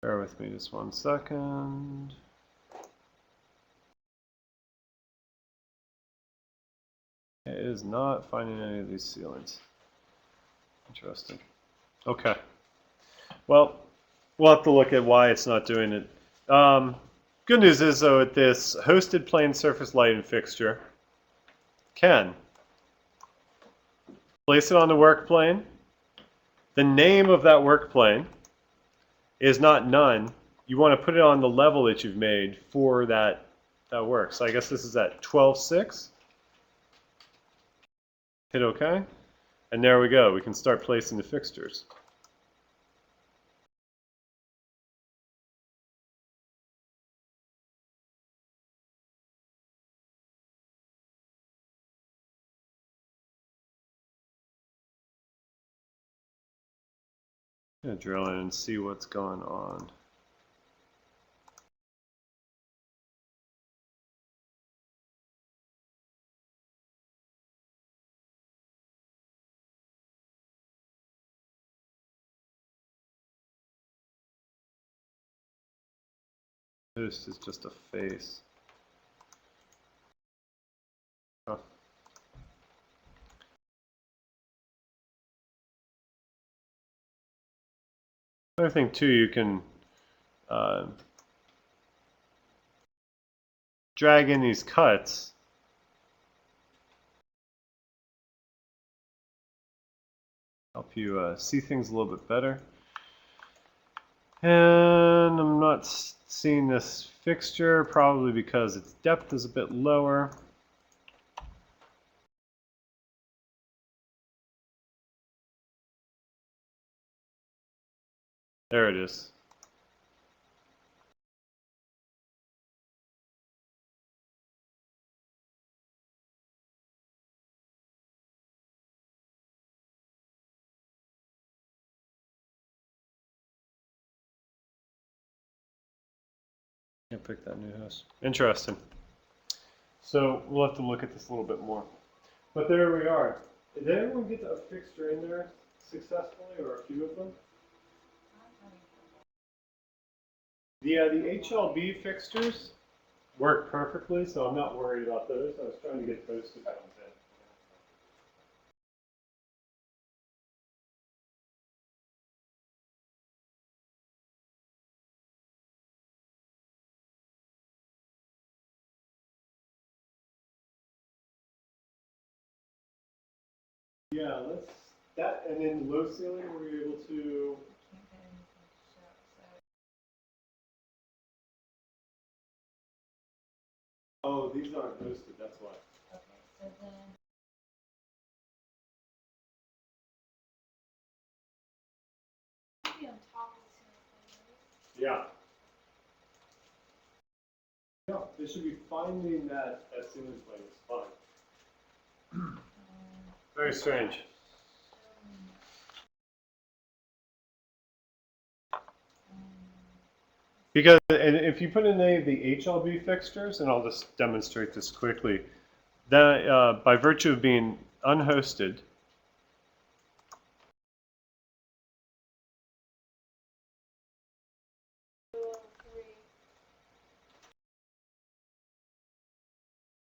Bear with me just 1 second. It is not finding any of these ceilings. Interesting. Okay. Well, we'll have to look at why it's not doing it. Good news is, though, at this hosted plane surface lighting fixture, can place it on the work plane. The name of that work plane is not none. You want to put it on the level that you've made for that work. So I guess this is at 12.6. Hit OK. And there we go. We can start placing the fixtures. I'm going to drill in and see what's going on. This is just a face. Oh. Another thing too, you can drag in these cuts. Help you see things a little bit better. And I'm not seeing this fixture, probably because its depth is a bit lower. There it is. Can't pick that new house. Interesting. So we'll have to look at this a little bit more. But there we are. Did anyone get a fixture in there successfully, or a few of them? The HLB fixtures work perfectly, so I'm not worried about those. I was trying to get those to bounce in. Yeah, that, and then low ceiling, were you able to? Oh, these aren't hosted, that's why.
Okay, so then.
Maybe on top of the ceiling, right?
Yeah. Yeah, they should be finding that ceiling plane is fine. Very strange. Because, and if you put in any of the HLB fixtures, and I'll just demonstrate this quickly, that by virtue of being unhosted,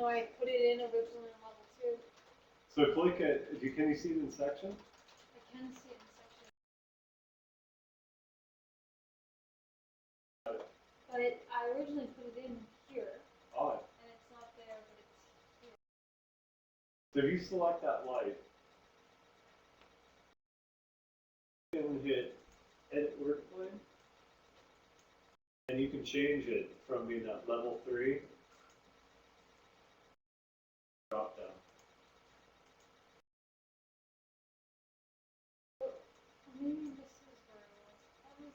No, I put it in originally on level 2.
so click at, can you see it in section?
I can see it in section. But I originally put it in here,
Odd.
and it's not there, but it's here.
So if you select that light, you can hit edit work plane, and you can change it from being at level 3, drop down.
Maybe this is where it was.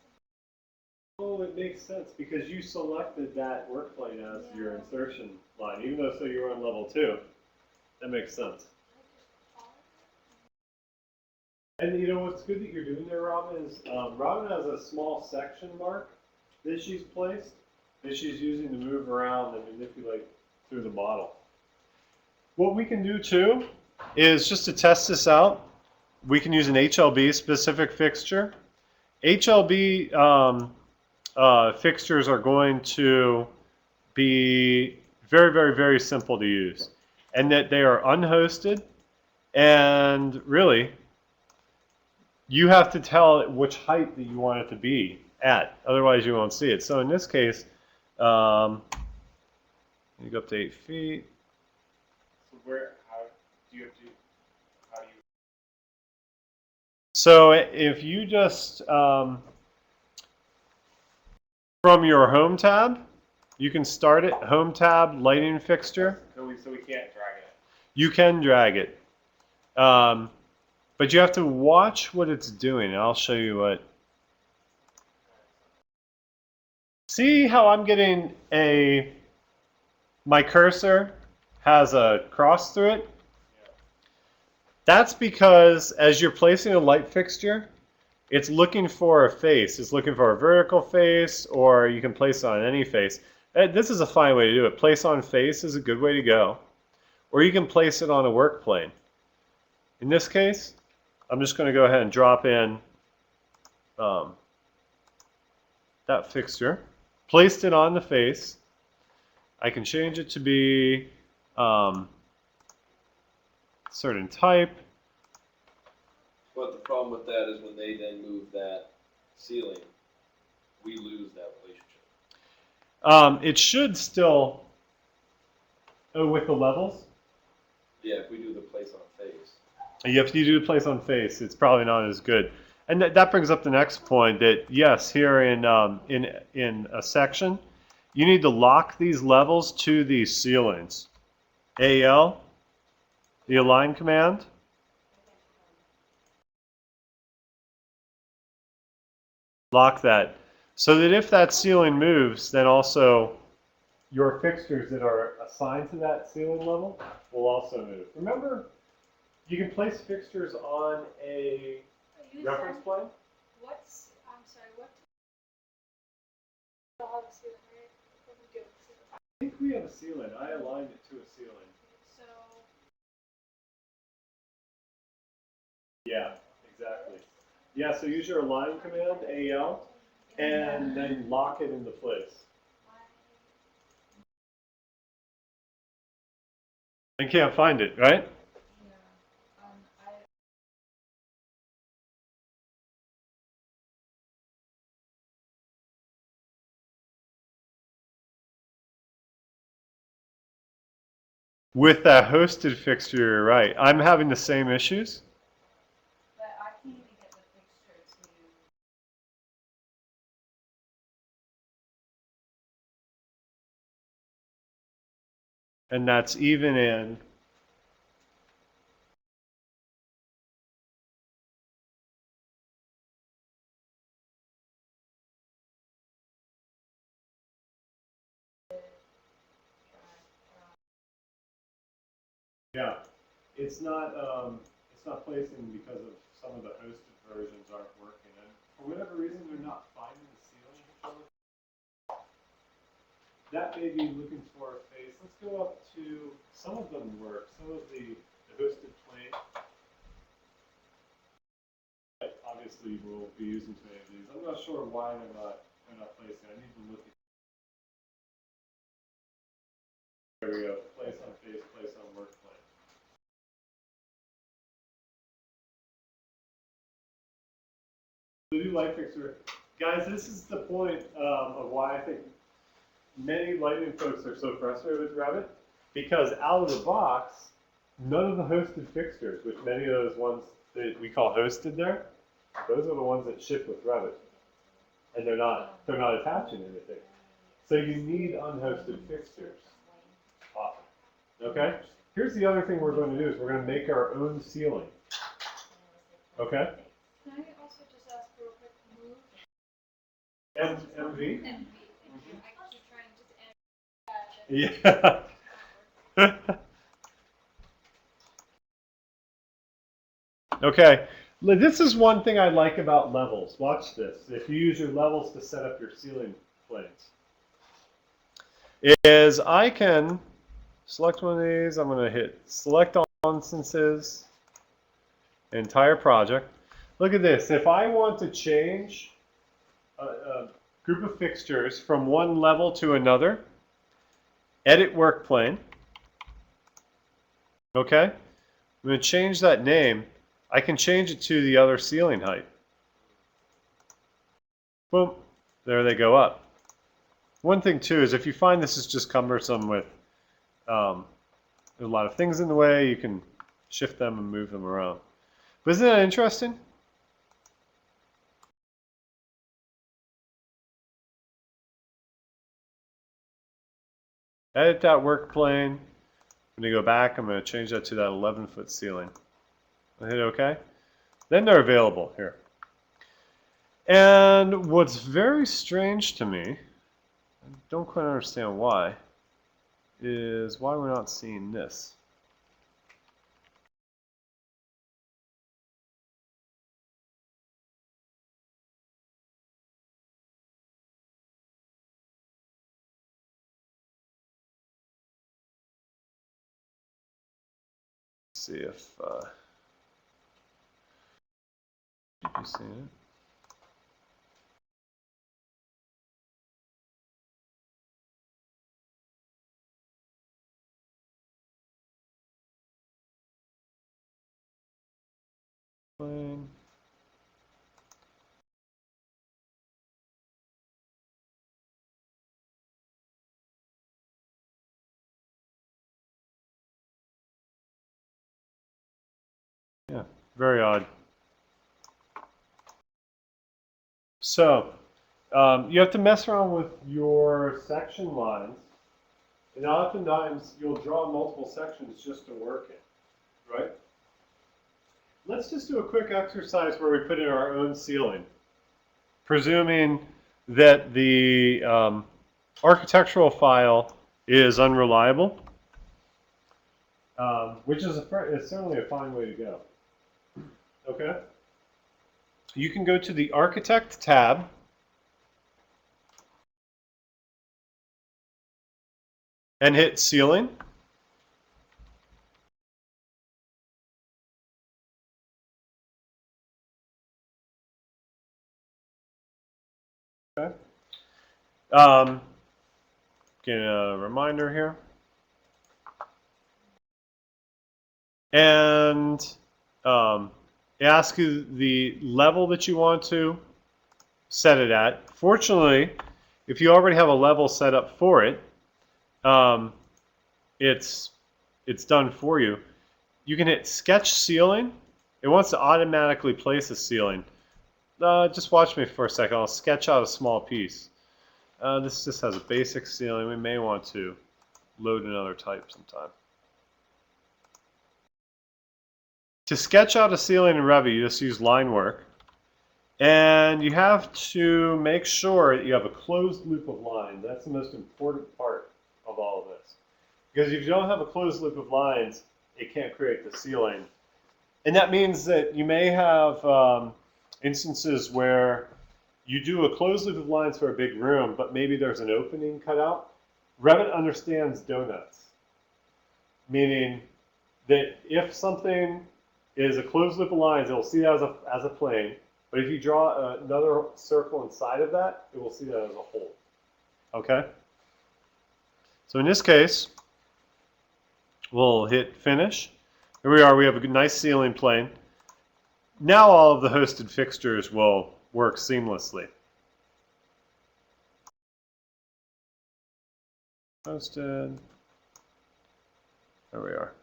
Oh, it makes sense because you selected that work plane as your
Yeah.
insertion line, even though you were on level 2. That makes sense. And you know what's good that you're doing there, Robin, is Robin has a small section mark that she's placed that she's using to move around and manipulate through the model. What we can do too is just to test this out, we can use an HLB specific fixture. HLB fixtures are going to be very, very, very simple to use, and that they are unhosted, and really, you have to tell it which height that you want it to be at. Otherwise, you won't see it. So in this case, you go up to 8 feet.
So how do you, how do you?
So if you just, from your Home tab, you can start it, Home tab, lighting fixture.
So we can't drag it.
You can drag it. But you have to watch what it's doing, and I'll show you what. See how I'm getting my cursor has a cross through it? That's because as you're placing a light fixture, it's looking for a face. It's looking for a vertical face, or you can place it on any face. This is a fine way to do it. Place on face is a good way to go. Or you can place it on a work plane. In this case, I'm just going to go ahead and drop in that fixture. Placed it on the face. I can change it to be certain type.
But the problem with that is when they then move that ceiling, we lose that relationship.
It should still, with the levels,
Yeah, if we do the place on face.
if you do place on face, it's probably not as good. And that brings up the next point that yes, here in a section, you need to lock these levels to these ceilings. AL, the align command. Lock that. So that if that ceiling moves, then also your fixtures that are assigned to that ceiling level will also move. Remember, you can place fixtures on a reference plane.
I'm sorry, what? We'll have a ceiling, right? What do we do with the ceiling?
I think we have a ceiling. I aligned it to a ceiling.
So,
Yeah, exactly. Yeah, so use your align command, AL, and then lock it into place. And can't find it, right? With that hosted fixture, you're right. I'm having the same issues.
But I can't even get the fixture to.
And that's even in. Yeah, it's not placing because of some of the hosted versions aren't working, and for whatever reason they're not finding the ceiling controller. That may be looking for a face. Let's go up to some of them work. Some of the hosted plane. Obviously, we'll be using too many of these. I'm not sure why they're not placing. I need to look at. There we go. Place on face. Place on work plane. The new light fixture, guys. This is the point of why I think many lighting folks are so frustrated with Revit, because out of the box, none of the hosted fixtures, which many of those ones that we call hosted there, those are the ones that ship with Revit, and they're not attaching anything. So you need unhosted fixtures often. Okay. Here's the other thing we're going to do is we're going to make our own ceiling. Okay.
can I also just ask real quick, move?
MV.
I keep trying to just add.
Yeah. Okay. This is one thing I like about levels. Watch this. If you use your levels to set up your ceiling planes, is I can select one of these. I'm going to hit select all instances, entire project. Look at this. If I want to change a group of fixtures from one level to another. Edit work plane. Okay? I'm going to change that name. I can change it to the other ceiling height. Boom. There they go up. One thing too is if you find this is just cumbersome with there's a lot of things in the way, you can shift them and move them around. But isn't that interesting? Edit that work plane. I'm going to go back. I'm going to change that to that 11-foot ceiling. I'll hit OK. Then they're available here. And what's very strange to me, I don't quite understand why, is why we're not seeing this. Let's see if you see it. Plane. Yeah, very odd. So, you have to mess around with your section lines, and oftentimes you'll draw multiple sections just to work it, right? Let's just do a quick exercise where we put in our own ceiling, presuming that the architectural file is unreliable, which is certainly a fine way to go. Okay? You can go to the Architect tab, and hit Ceiling. Okay. Get a reminder here. And it asks you the level that you want to set it at. Fortunately, if you already have a level set up for it, it's done for you. You can hit Sketch Ceiling. It wants to automatically place a ceiling. Just watch me for a second. I'll sketch out a small piece. This just has a basic ceiling. We may want to load another type sometime. To sketch out a ceiling in Revit, you just use line work. And you have to make sure that you have a closed loop of lines. That's the most important part of all of this. Because if you don't have a closed loop of lines, it can't create the ceiling. And that means that you may have instances where you do a closed loop of lines for a big room, but maybe there's an opening cut out. Revit understands donuts, meaning that if something is a closed loop of lines, it will see that as a plane. But if you draw another circle inside of that, it will see that as a hole. Okay? So in this case, we'll hit Finish. Here we are. We have a nice ceiling plane. Now all of the hosted fixtures will work seamlessly. Hosted. There we are.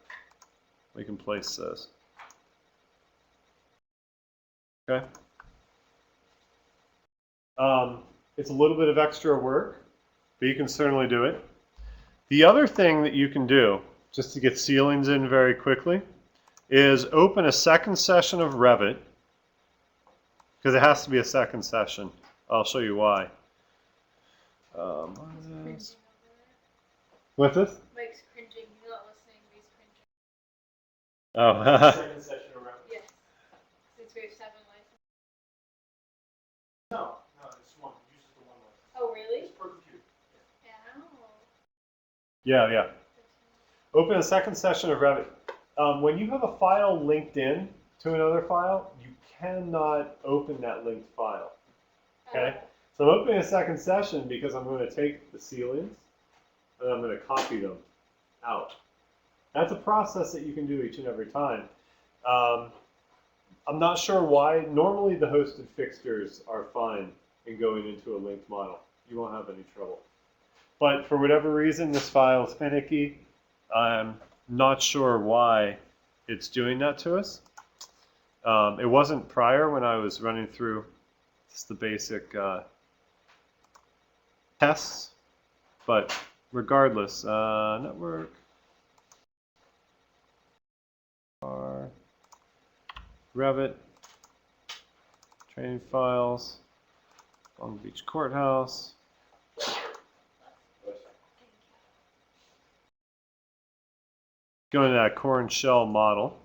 We can place those. Okay. It's a little bit of extra work, but you can certainly do it. The other thing that you can do, just to get ceilings in very quickly, is open a second session of Revit, because it has to be a second session. I'll show you why. What's this?
Mike's cringing. He's not listening, but he's cringing.
Oh.
Second session around.
Yes. Since we have 7 licenses.
No, it's one. It uses the one license.
Oh, really?
It's per computer.
Yeah.
Yeah. Open a second session of Revit. When you have a file linked in to another file, you cannot open that linked file. Okay? So I'm opening a second session because I'm going to take the ceilings and I'm going to copy them out. That's a process that you can do each and every time. I'm not sure why. Normally the hosted fixtures are fine in going into a linked model. You won't have any trouble. But for whatever reason, this file is finicky. I'm not sure why it's doing that to us. It wasn't prior when I was running through just the basic tests, but regardless, network, Revit, training files, Long Beach Courthouse. Go into that core and shell model.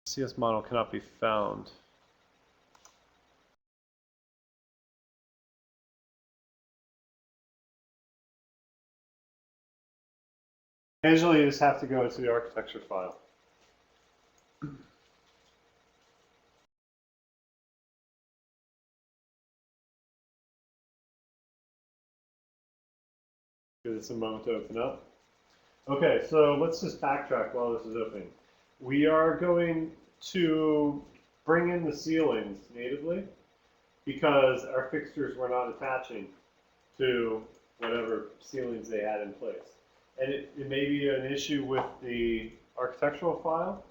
CS model cannot be found. Occasionally you just have to go into the architecture file. Give this a moment to open up. Okay, so let's just backtrack while this is opening. We are going to bring in the ceilings natively because our fixtures were not attaching to whatever ceilings they had in place. And it may be an issue with the architectural file.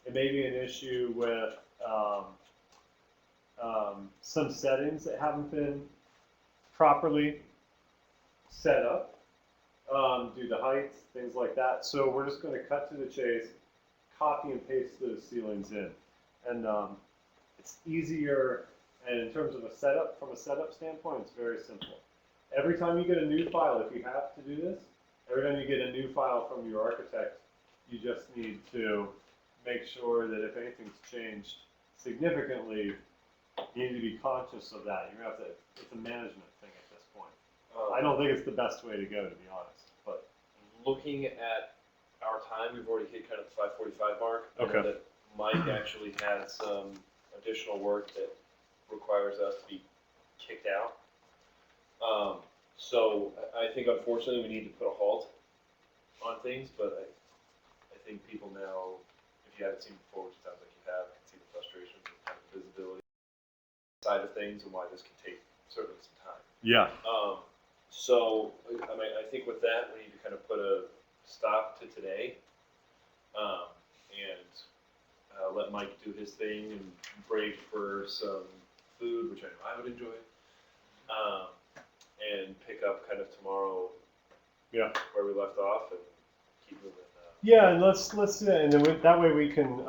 It may be an issue with some settings that haven't been properly set up due to heights, things like that. So we're just going to cut to the chase, copy and paste those ceilings in. And it's easier, and in terms of a setup, from a setup standpoint, it's very simple. Every time you get a new file, if you have to do this, every time you get a new file from your architect, you just need to make sure that if anything's changed significantly, you need to be conscious of that. You're gonna have to, it's a management thing at this point. I don't think it's the best way to go, to be honest. But
looking at our time, we've already hit kind of the 5:45 mark. I know
okay.
that Mike actually had some additional work that requires us to be kicked out. So I think unfortunately we need to put a halt on things, but I think people now, if you haven't seen before, which it sounds like you have, can see the frustrations and kind of visibility side of things and why this can take certainly some time.
Yeah.
So I mean, I think with that we need to kind of put a stop to today, and let Mike do his thing and break for some food, which I know I would enjoy. And pick up kind of tomorrow,
Yeah.
where we left off, and keep moving.
Yeah, and let's do that, and then that way we can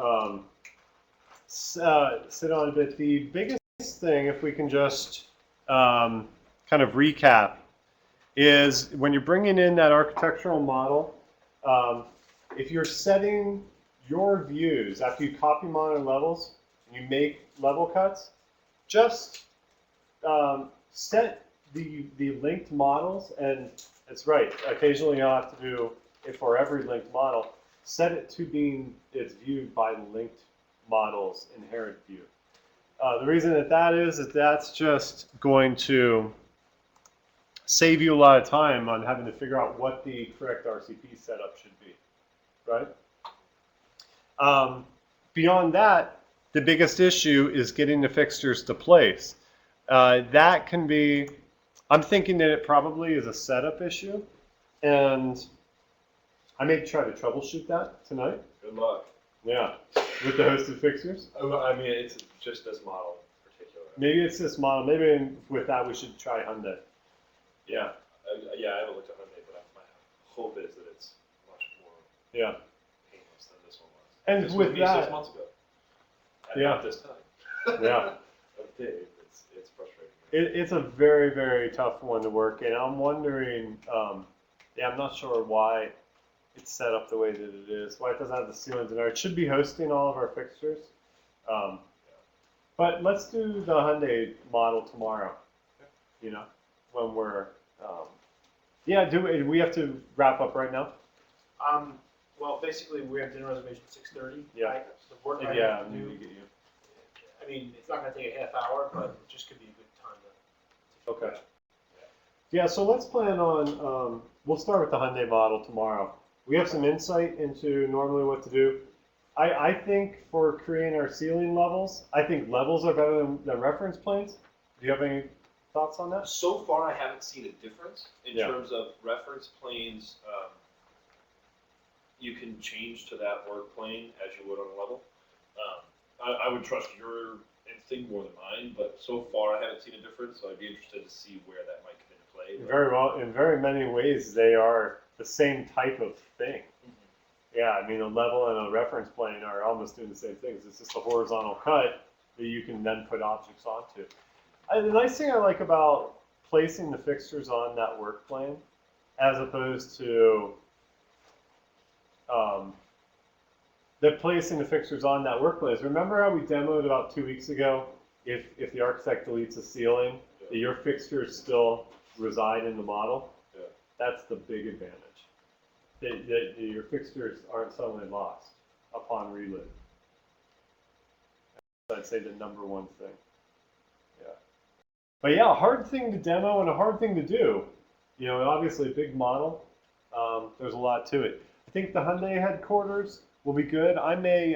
sit on a bit. The biggest thing, if we can just kind of recap, is when you're bringing in that architectural model, if you're setting your views after you copy monitor levels and you make level cuts, just set the linked models, and it's right. Occasionally you'll have to do it for every linked model. Set it to being it's viewed by the linked model's inherent view. The reason that is that's just going to save you a lot of time on having to figure out what the correct RCP setup should be, right? Beyond that, the biggest issue is getting the fixtures to place. That can be, I'm thinking that it probably is a setup issue, and I may try to troubleshoot that tonight.
Good luck.
Yeah, with the hosted fixtures.
I mean, it's just this model in particular.
Maybe it's this model. Maybe with that we should try Hyundai. Yeah.
Yeah, I haven't looked at Hyundai, but my hope is that it's much more
Yeah.
painless than this one was.
And
this
with
was me
that,
6 months ago. And
Yeah.
not this time.
Yeah.
It's frustrating.
It's a very, very tough one to work in. I'm wondering, yeah, I'm not sure why it's set up the way that it is, why it doesn't have the ceilings in there. It should be hosting all of our fixtures. But let's do the Hyundai model tomorrow, you know, when we're, yeah, we have to wrap up right now?
Well, basically, we have dinner reservation at 6:30.
Yeah.
The work I
Yeah,
have
I
to
need
do,
to get you.
I mean, it's not gonna take a half hour, but it just could be a good time to.
Okay. Yeah, so let's plan on, we'll start with the Hyundai model tomorrow. We have some insight into normally what to do. I think for creating our ceiling levels, I think levels are better than reference planes. Do you have any thoughts on that?
So far, I haven't seen a difference in
Yeah.
terms of reference planes. You can change to that work plane as you would on a level. I would trust your instinct more than mine, but so far I haven't seen a difference. So I'd be interested to see where that might come into play.
Very well, in very many ways, they are the same type of thing. Yeah, I mean, a level and a reference plane are almost doing the same things. It's just a horizontal cut that you can then put objects onto. The nice thing I like about placing the fixtures on that work plane, as opposed to placing the fixtures on that work plane, is remember how we demoed about 2 weeks ago? If the architect deletes a ceiling, that your fixtures still reside in the model.
Yeah.
That's the big advantage. That your fixtures aren't suddenly lost upon relit. I'd say the number one thing. Yeah. But yeah, a hard thing to demo and a hard thing to do. You know, obviously a big model. There's a lot to it. I think the Hyundai headquarters will be good. I may,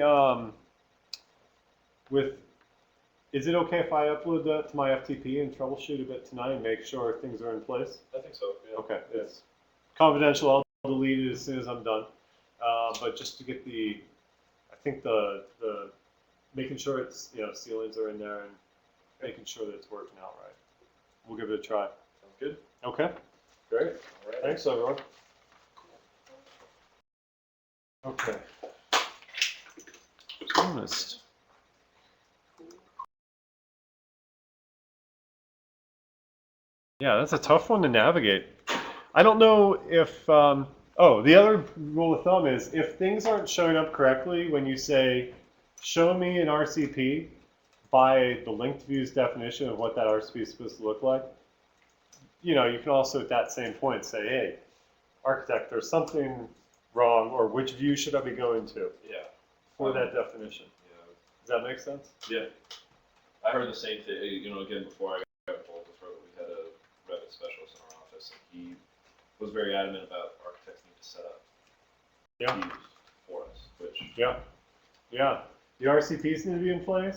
is it okay if I upload that to my FTP and troubleshoot a bit tonight and make sure things are in place?
I think so. Yeah.
Okay, it's confidential. I'll delete it as soon as I'm done. But just to get I think the making sure it's, ceilings are in there and making sure that it's working out right. We'll give it a try.
Sounds good.
Okay, great.
All right.
Thanks, everyone. Okay. Honest. Yeah, that's a tough one to navigate. I don't know if, the other rule of thumb is if things aren't showing up correctly when you say, show me an RCP by the linked views definition of what that RCP is supposed to look like, you can also at that same point say, hey, architect, there's something wrong, or which view should I be going to
Yeah.
for that definition?
Yeah.
Does that make sense?
Yeah. I heard the same thing. Again, before I got involved with Revit, we had a Revit specialist in our office, and he was very adamant about architects need to set up views for us, which
Yeah. The RCPs need to be in place.